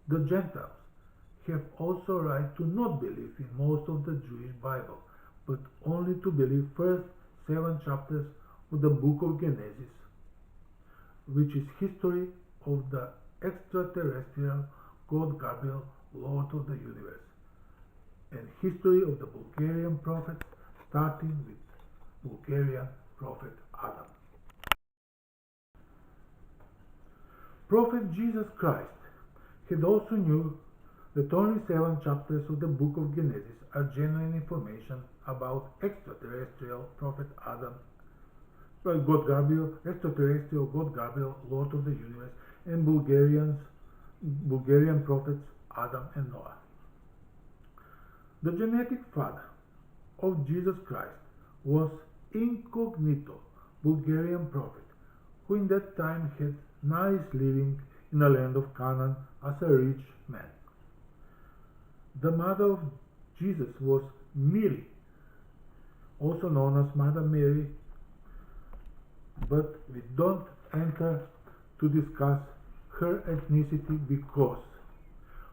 the Gentiles, have also right to not believe in most of the Jewish Bible, but only to believe first 7 chapters of the book of Genesis, which is history of the extraterrestrial God Gabriel, Lord of the universe, and history of the Bulgarian prophets, starting with Bulgarian prophet Adam. Prophet Jesus Christ had also knew that only 7 chapters of the book of Genesis are genuine information about extraterrestrial prophet Adam, God Gabriel, extraterrestrial God Gabriel, Lord of the universe, and Bulgarian prophets Adam and Noah. The genetic father of Jesus Christ was incognito Bulgarian prophet, who in that time had nice living in the land of Canaan as a rich man. The mother of Jesus was Mary, also known as Mother Mary, but we don't enter to discuss her ethnicity because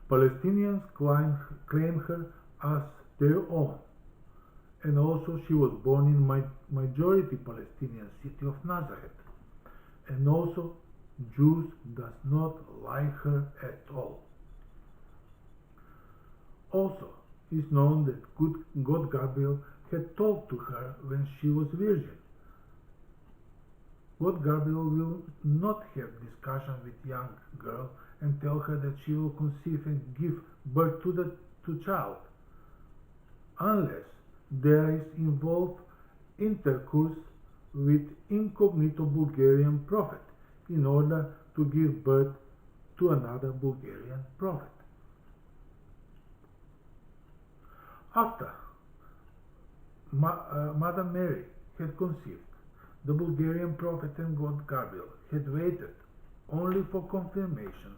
Palestinians claim her as their own, and also she was born in majority Palestinian city of Nazareth, and also Jews does not like her at all. Also, it is known that God Gabriel had talked to her when she was virgin. God Gabriel will not have discussion with young girl and tell her that she will conceive and give birth to child, unless there is involved intercourse with incognito Bulgarian prophet in order to give birth to another Bulgarian prophet. After Mother Mary had conceived, the Bulgarian prophet and God Gabriel had waited only for confirmation.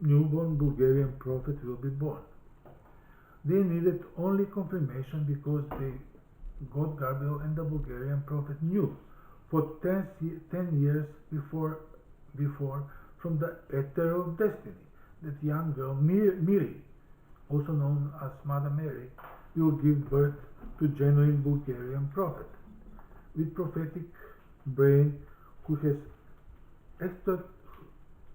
Newborn Bulgarian prophet will be born. They needed only confirmation because God Gabriel and the Bulgarian prophet knew for 10 years before from the ether of destiny that young girl Mary, also known as Mother Mary, will give birth to genuine Bulgarian prophet with prophetic brain who has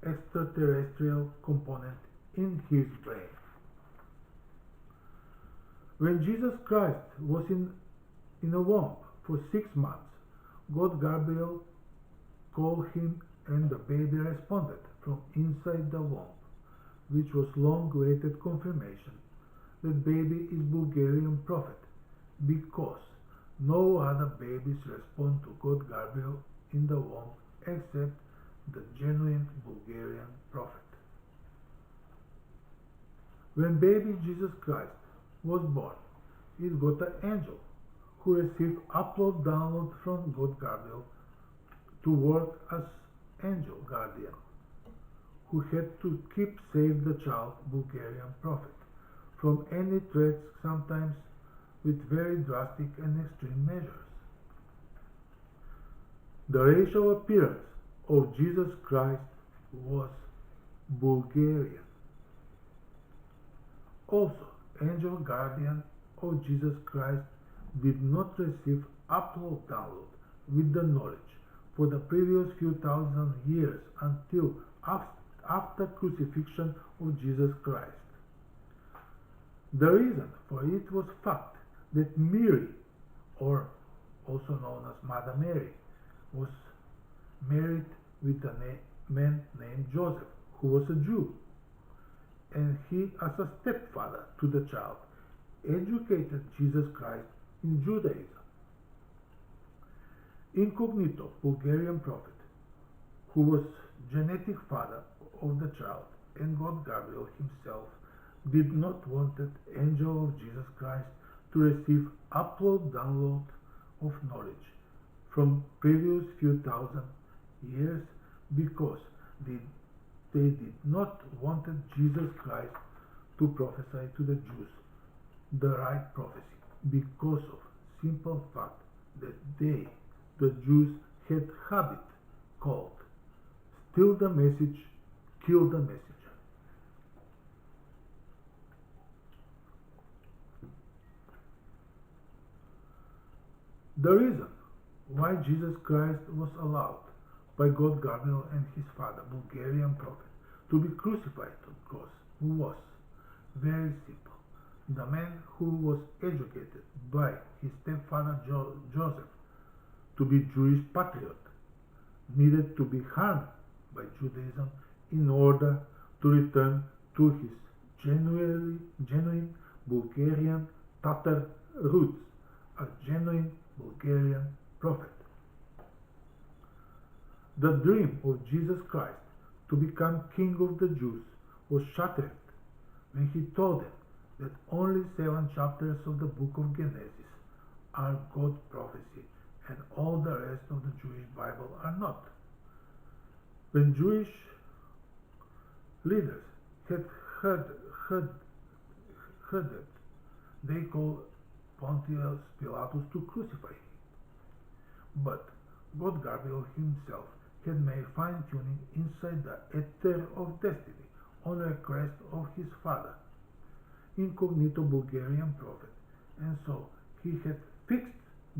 extraterrestrial component in his brain. When Jesus Christ was in a womb for 6 months, God Gabriel called him and the baby responded from inside the womb, which was long-awaited confirmation that baby is Bulgarian prophet, because no other babies respond to God Gabriel in the womb except the genuine Bulgarian prophet. When baby Jesus Christ was born, it got an angel who received upload download from God Gabriel to work as angel guardian, who had to keep safe the child Bulgarian prophet from any threats, sometimes with very drastic and extreme measures. The racial appearance of Jesus Christ was Bulgarian. Also, angel guardian of Jesus Christ did not receive upload download with the knowledge for the previous few thousand years until after crucifixion of Jesus Christ. The reason for it was fact that Mary, or also known as Mother Mary, was married with a man named Joseph, who was a Jew, and he, as a stepfather to the child, educated Jesus Christ in Judaism. Incognito, Bulgarian prophet, who was genetic father of the child, and God Gabriel himself did not want the angel of Jesus Christ to receive upload download of knowledge from previous few thousand years, because they did not wanted Jesus Christ to prophesy to the Jews the right prophecy, because of simple fact that they, the Jews, had habit called steal the message, kill the messenger. The reason why Jesus Christ was allowed by God Gabriel and his father, Bulgarian prophet, to be crucified on the cross was very simple. The man who was educated by his stepfather Joseph to be Jewish patriot needed to be harmed by Judaism in order to return to his genuine Bulgarian Tatar roots, a genuine Bulgarian prophet. The dream of Jesus Christ to become King of the Jews was shattered when he told them that only 7 chapters of the book of Genesis are God's prophecy and all the rest of the Jewish Bible are not. When Jewish leaders had heard that, they called Pontius Pilatus to crucify him. But God Gabriel himself had made fine-tuning inside the ether of destiny on request of his father, incognito Bulgarian prophet, and so he had fixed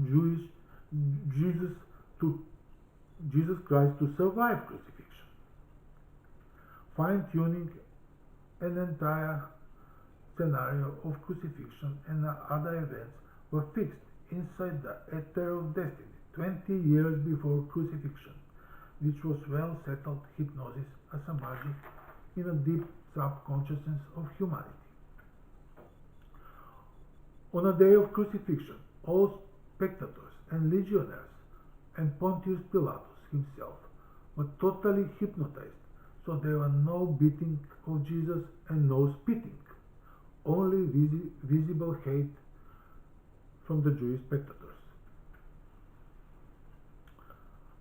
Jesus Christ to survive crucifixion. Fine-tuning an entire scenario of crucifixion and other events were fixed inside the ether of destiny 20 years before crucifixion, which was well settled hypnosis as a magic in a deep subconsciousness of humanity. On the day of crucifixion, all spectators and legionnaires and Pontius Pilatus himself were totally hypnotized, so there were no beating of Jesus and no spitting, only visible hate from the Jewish spectators.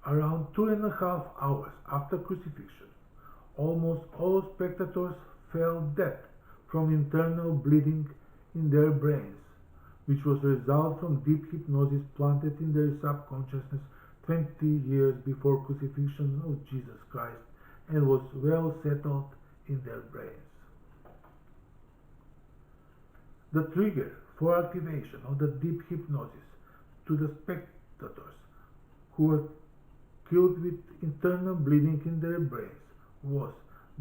Around 2.5 hours after crucifixion, almost all spectators fell dead from internal bleeding in their brains, which was a result from deep hypnosis planted in their subconsciousness 20 years before crucifixion of Jesus Christ and was well settled in their brains. The trigger for activation of the deep hypnosis to the spectators who were killed with internal bleeding in their brains was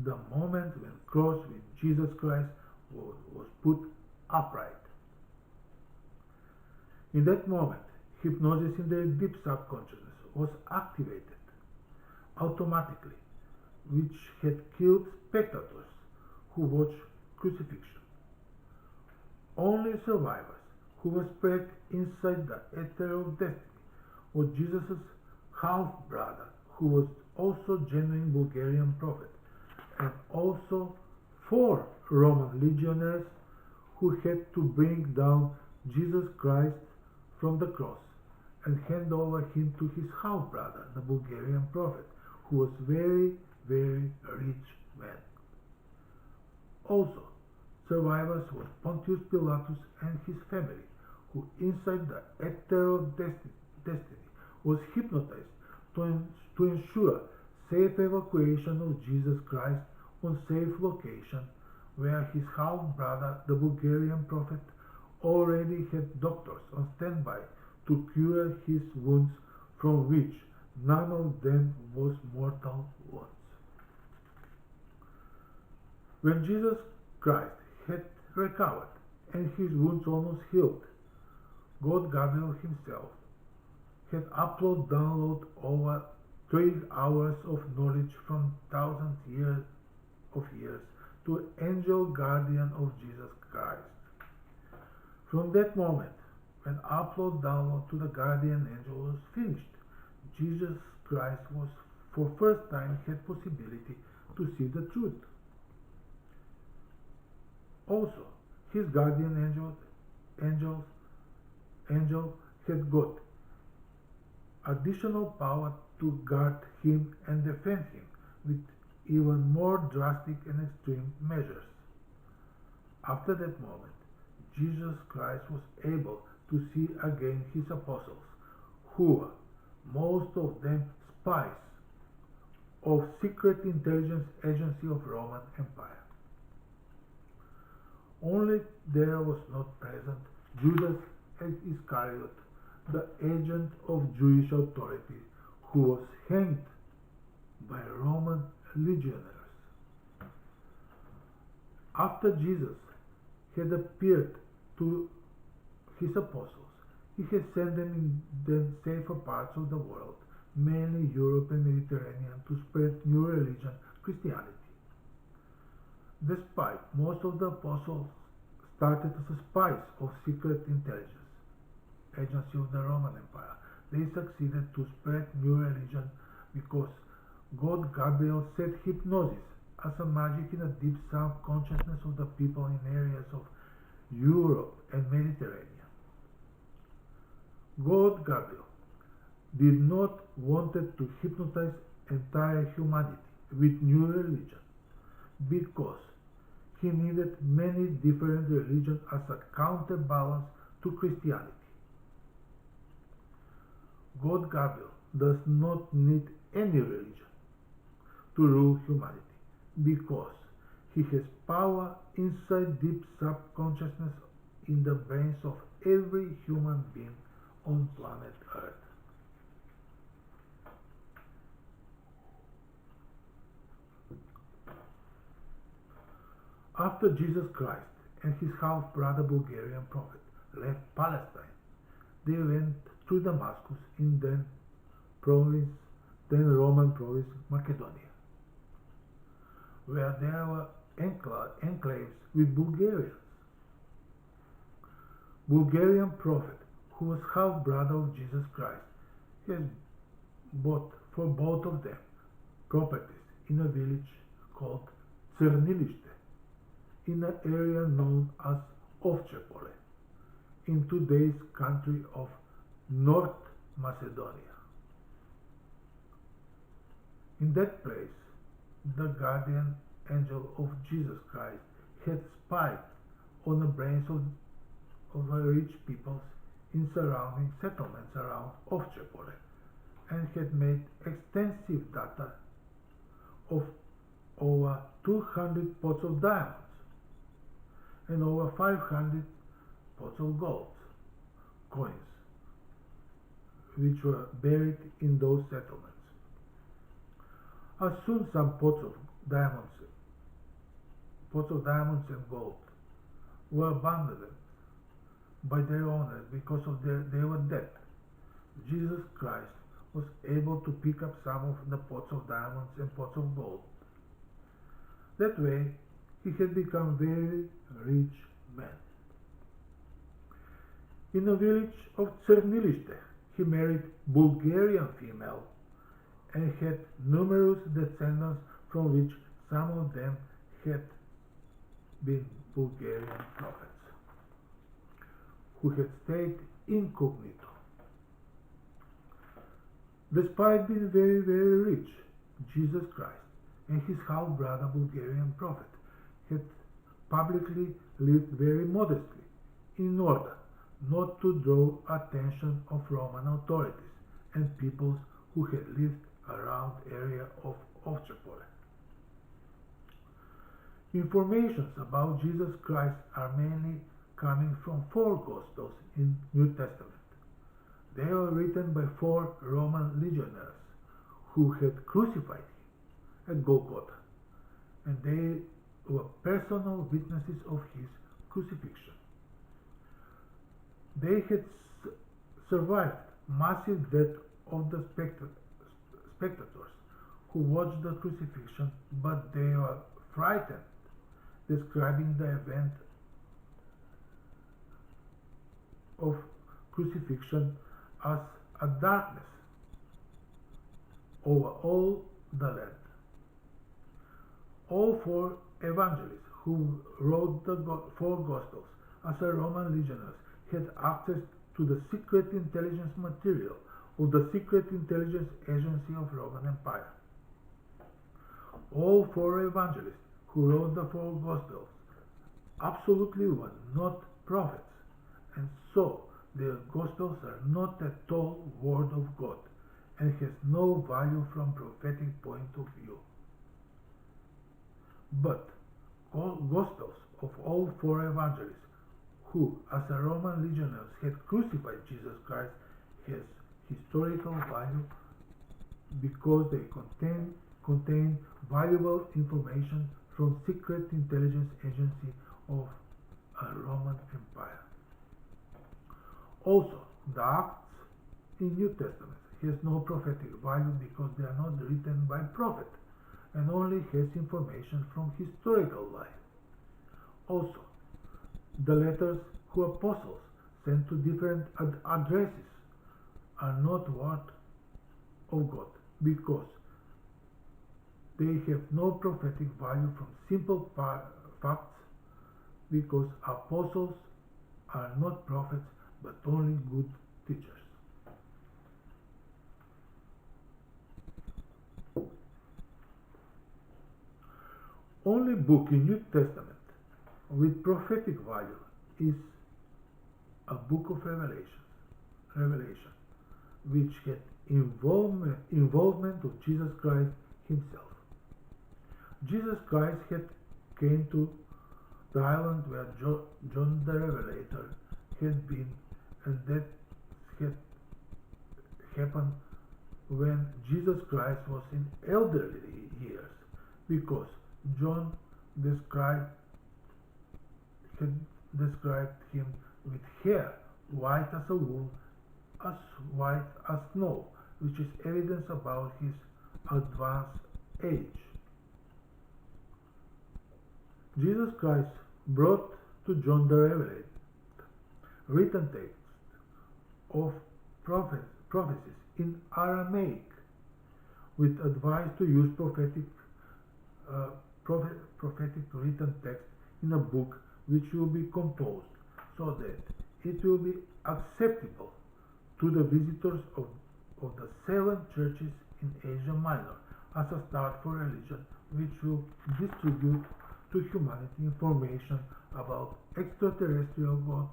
the moment when cross with Jesus Christ was put upright. In that moment, hypnosis in their deep subconsciousness was activated automatically, which had killed spectators who watched crucifixion. Only survivors who were spread inside the ether of destiny were Jesus' half-brother, who was also genuine Bulgarian prophet, and also 4 Roman legionnaires who had to bring down Jesus Christ from the cross and hand over him to his half brother, the Bulgarian prophet, who was very, very rich man. Also, survivors was Pontius Pilatus and his family, who inside the ether of destiny was hypnotized to ensure safe evacuation of Jesus Christ on safe location, where his half-brother, the Bulgarian prophet, already had doctors on standby to cure his wounds, from which none of them was mortal wounds. When Jesus Christ had recovered and his wounds almost healed, God Gabriel himself had downloaded over 3 hours of knowledge from thousands of years to angel guardian of Jesus Christ. From that moment, when download to the guardian angel was finished, Jesus Christ was for first time had possibility to see the truth. Also, his guardian angel had got additional power to guard him and defend him with even more drastic and extreme measures. After that moment, Jesus Christ was able to see again his apostles, who were most of them spies of secret intelligence agency of Roman Empire. Only there was not present Judas Iscariot, the agent of Jewish authority, who was hanged by Roman legionaries. After Jesus had appeared to his apostles, he had sent them in the safer parts of the world, mainly Europe and Mediterranean, to spread new religion, Christianity. Despite most of the apostles started as spies of secret intelligence agency of the Roman Empire, they succeeded to spread new religion because God Gabriel set hypnosis as a magic in a deep subconsciousness of the people in areas of Europe and Mediterranean. God Gabriel did not wanted to hypnotize entire humanity with new religion because he needed many different religions as a counterbalance to Christianity. God Gabriel does not need any religion to rule humanity because he has power inside deep subconsciousness in the brains of every human being on planet Earth. After Jesus Christ and his half-brother Bulgarian prophet left Palestine, they went through Damascus in then Roman province Macedonia, where there were enclaves with Bulgarians. Bulgarian prophet, who was half-brother of Jesus Christ, had bought for both of them properties in a village called Cernilište, in an area known as Ovchepole, in today's country of North Macedonia. In that place, the guardian angel of Jesus Christ had spied on the brains of rich peoples in surrounding settlements around Ovchepole and had made extensive data of over 200 pots of diamonds and over 500 pots of gold coins, which were buried in those settlements. As soon some pots of diamonds and gold were abandoned by their owners because of they were dead, Jesus Christ was able to pick up some of the pots of diamonds and pots of gold. That way, he had become very rich man. In the village of Cernilište, he married Bulgarian female and had numerous descendants, from which some of them had been Bulgarian prophets, who had stayed incognito. Despite being very, very rich, Jesus Christ and his half-brother Bulgarian prophet had publicly lived very modestly in order not to draw attention of Roman authorities and peoples who had lived around area of Ovchapole. Informations about Jesus Christ are mainly coming from 4 Gospels in New Testament. They were written by 4 Roman legionaries who had crucified him at Golgotha, and they were personal witnesses of his crucifixion. They had survived massive death of the spectators who watched the crucifixion, but they were frightened, describing the event of crucifixion as a darkness over all the land. All 4 evangelists who wrote the 4 Gospels as a Roman legionaries had access to the secret intelligence material of the secret intelligence agency of Roman Empire. All 4 evangelists who wrote the 4 Gospels absolutely were not prophets, and so their Gospels are not at all Word of God and has no value from prophetic point of view. But Gospels of all 4 evangelists who, as a Roman legionaries, had crucified Jesus Christ has historical value because they contain valuable information from secret intelligence agency of a Roman Empire. Also, the Acts in New Testament has no prophetic value because they are not written by prophet and only has information from historical life. Also, the letters who apostles sent to different addresses are not word of God because they have no prophetic value from simple facts because apostles are not prophets but only good teachers. Only book in New Testament with prophetic value is a book of Revelation, which had involvement of Jesus Christ himself. Jesus Christ had came to the island where John the Revelator had been, and that had happened when Jesus Christ was in elderly years, because John had described him with hair white as a wool, as white as snow, which is evidence about his advanced age. Jesus Christ brought to John the Revelator written text of prophecies in Aramaic with advice to use prophetic written text in a book which will be composed so that it will be acceptable to the visitors of the 7 churches in Asia Minor as a start for religion, which will distribute to humanity information about extraterrestrial God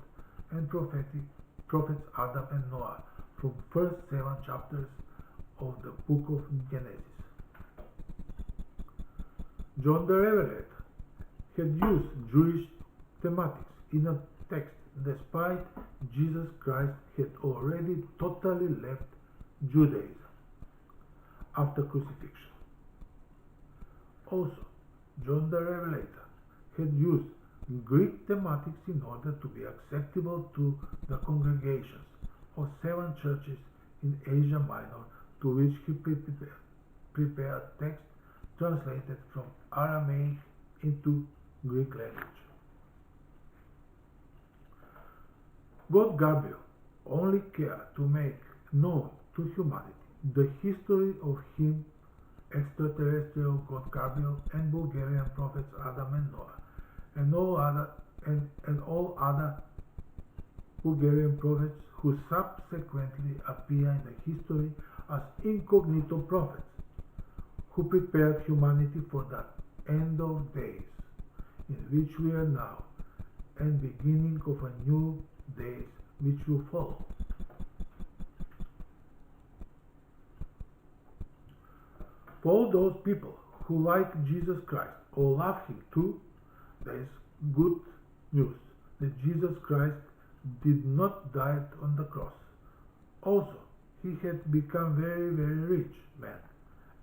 and prophets Adam and Noah from first 7 chapters of the book of Genesis. John the Revelator had used Jewish thematics in a text despite Jesus Christ had already totally left Judaism after crucifixion. Also, John the Revelator had used Greek thematics in order to be acceptable to the congregations of 7 churches in Asia Minor, to which he prepared text translated from Aramaic into Greek language. God Gabriel only cared to make known to humanity the history of him, extraterrestrial God Gabriel, and Bulgarian prophets Adam and Noah, and all other Bulgarian prophets who subsequently appear in the history as incognito prophets, who prepared humanity for the end of days in which we are now, and beginning of a new days which will follow. For all those people who like Jesus Christ or love Him too, there is good news that Jesus Christ did not die on the cross. Also, He had become very, very rich man,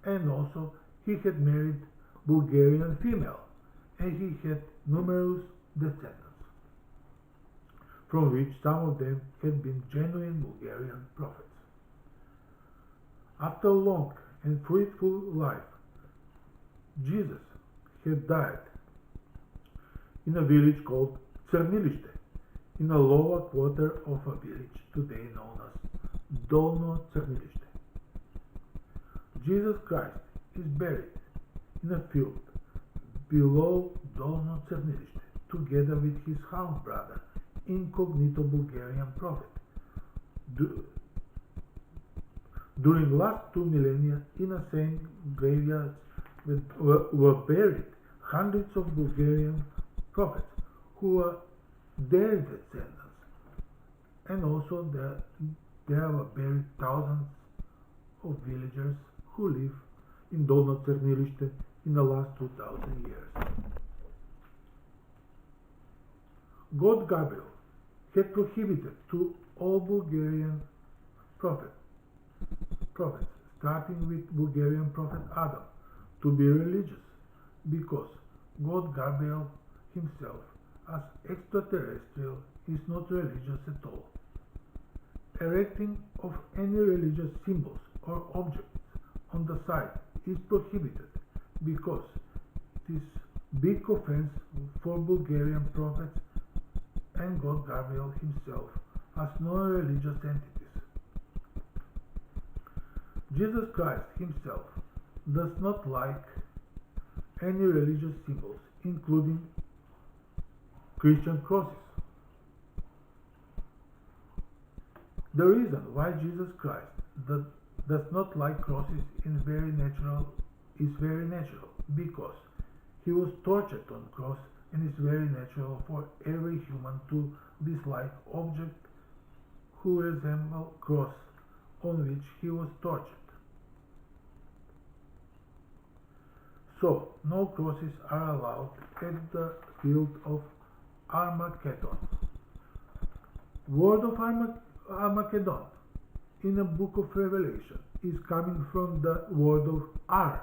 and also He had married Bulgarian female, and He had numerous descendants, from which some of them had been genuine Bulgarian prophets. After a long and fruitful life, Jesus had died in a village called Czernilište, in a lower quarter of a village today known as Dolno Czernilište. Jesus Christ is buried in a field below Dolno Czernilište, together with his half-brother, incognito Bulgarian prophet. During last 2 millennia, in the same graveyards were buried hundreds of Bulgarian prophets who were their descendants, and also there were buried thousands of villagers who live in Dolno Czernilište in the last 2000 years. God Gabriel had prohibited to all Bulgarian prophets, starting with Bulgarian prophet Adam, to be religious, because God Gabriel himself, as extraterrestrial, is not religious at all. Erecting of any religious symbols or objects on the site is prohibited, because it is big offense for Bulgarian prophets and God Gabriel himself as non-religious entities. Jesus Christ himself does not like any religious symbols, including Christian crosses. The reason why Jesus Christ does not like crosses is very natural, because he was tortured on cross, and it's very natural for every human to dislike objects who resemble cross on which he was tortured. So, no crosses are allowed at the field of Armageddon. Word of Armageddon in the book of Revelation is coming from the word of Ar,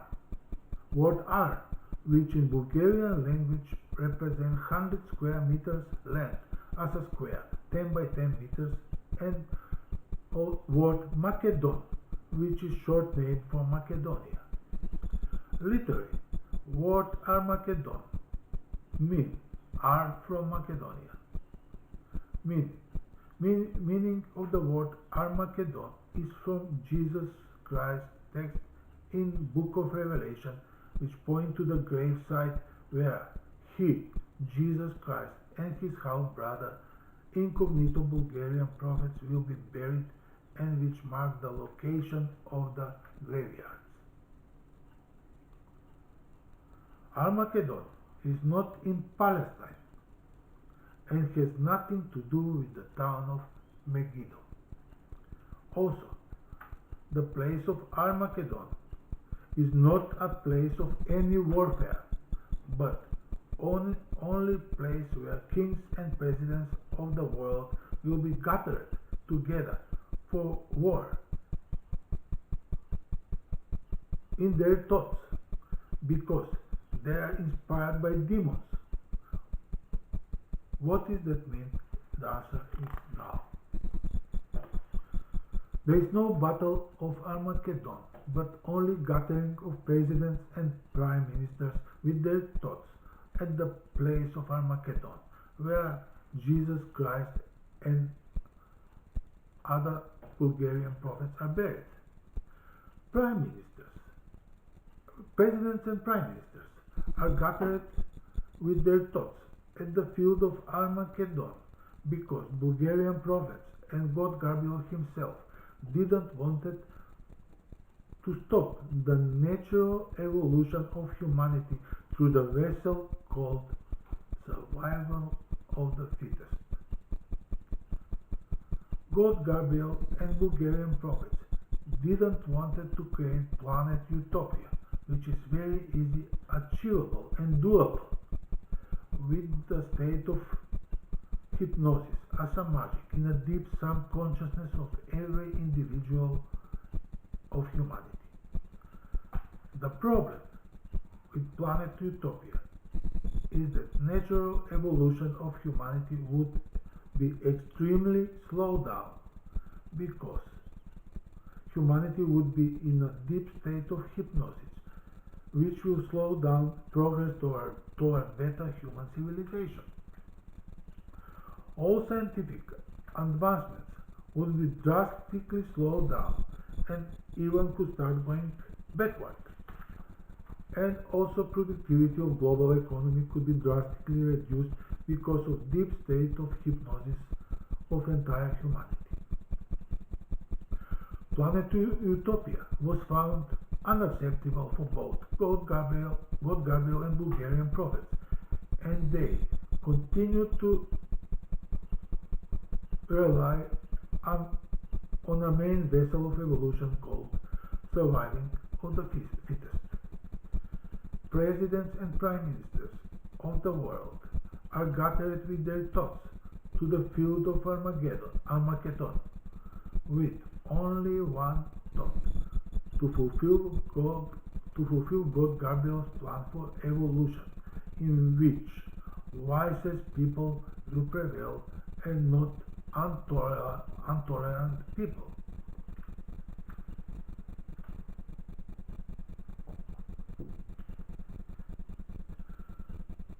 which in Bulgarian language represents 100 square meters length as a square, 10 by 10 meters, and word Macedon, which is short name for Macedonia. Literally, word Armageddon means Ar from Macedonia. Meaning of the word Armageddon is from Jesus Christ's text in book of Revelation, which point to the gravesite where he, Jesus Christ, and his half-brother, incognito Bulgarian prophets will be buried, and which mark the location of the graveyards. Armageddon is not in Palestine and has nothing to do with the town of Megiddo. Also, the place of Armageddon is not a place of any warfare, but only place where kings and presidents of the world will be gathered together for war in their thoughts, because they are inspired by demons. What does that mean? The answer is now. There is no battle of Armageddon, but only gathering of presidents and prime ministers with their thoughts at the place of Armageddon, where Jesus Christ and other Bulgarian prophets are buried. Presidents and prime ministers are gathered with their thoughts at the field of Armageddon, because Bulgarian prophets and God Gabriel himself didn't want it to stop the natural evolution of humanity through the vessel called survival of the fittest. God Gabriel and Bulgarian prophets didn't want it to create planet utopia, which is very easy, achievable and doable with the state of hypnosis as a magic in a deep subconsciousness of every individual of humanity. The problem with planet utopia is that natural evolution of humanity would be extremely slowed down because humanity would be in a deep state of hypnosis, which will slow down progress toward better human civilization. All scientific advancements would be drastically slowed down and even could start going backward. And also productivity of global economy could be drastically reduced because of deep state of hypnosis of entire humanity. Planet Utopia was found unacceptable for both God Gabriel and Bulgarian prophets, and they continued to rely on a main vessel of evolution called surviving of the fittest. Presidents and prime ministers of the world are gathered with their thoughts to the field of Armageddon, with only one thought: to fulfill God Gabriel's plan for evolution, in which wisest people will prevail and not intolerant people.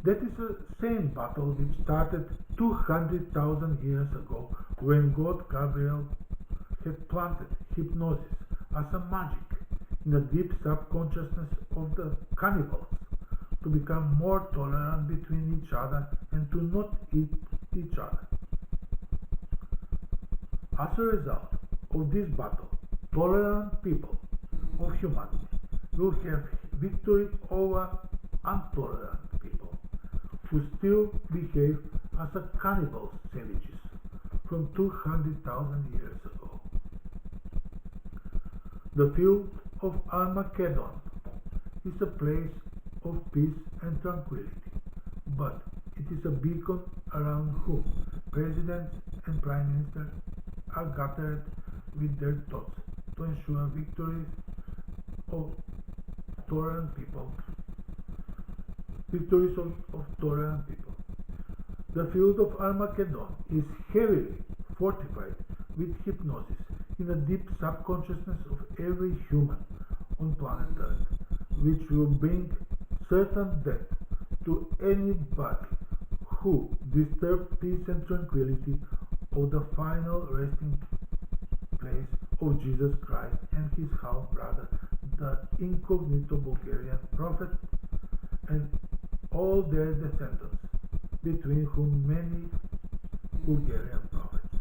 That is the same battle which started 200,000 years ago when God Gabriel had planted hypnosis as a magic in the deep subconsciousness of the cannibals to become more tolerant between each other and to not eat each other. As a result of this battle, tolerant people of humanity will have victory over intolerant people who still behave as a cannibal savages from 200,000 years ago. The field of Armageddon is a place of peace and tranquility, but it is a beacon around whom presidents and prime ministers are gathered with their thoughts to ensure victories of tolerant people. The field of Armageddon is heavily fortified with hypnosis in the deep subconsciousness of every human on planet Earth, which will bring certain death to anybody who disturbs peace and tranquility of the final resting place of Jesus Christ and his half-brother, the incognito Bulgarian prophet, and all their descendants, between whom many Bulgarian prophets.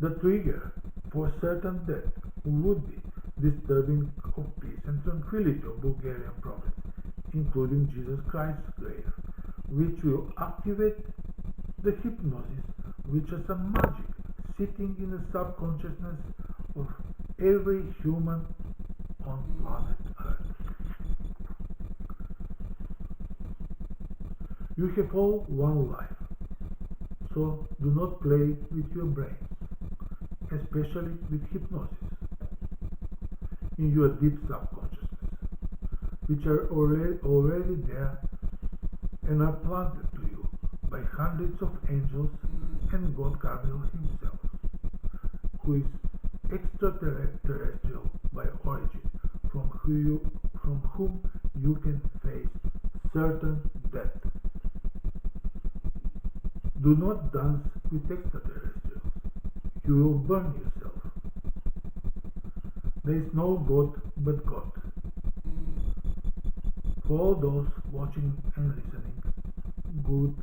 The trigger for certain death would be disturbing of peace and tranquility of Bulgarian prophets, including Jesus Christ's grave, which will activate the hypnosis which is a magic sitting in the subconsciousness of every human on planet Earth. You have all one life, so do not play with your brains, especially with hypnosis, in your deep subconsciousness, which are already there and are planted to you by hundreds of angels and God Gabriel himself, who is extraterrestrial by origin, from whom you can face certain death. Do not dance with extraterrestrials. You will burn yourself. There is no God but God. For all those watching and listening, good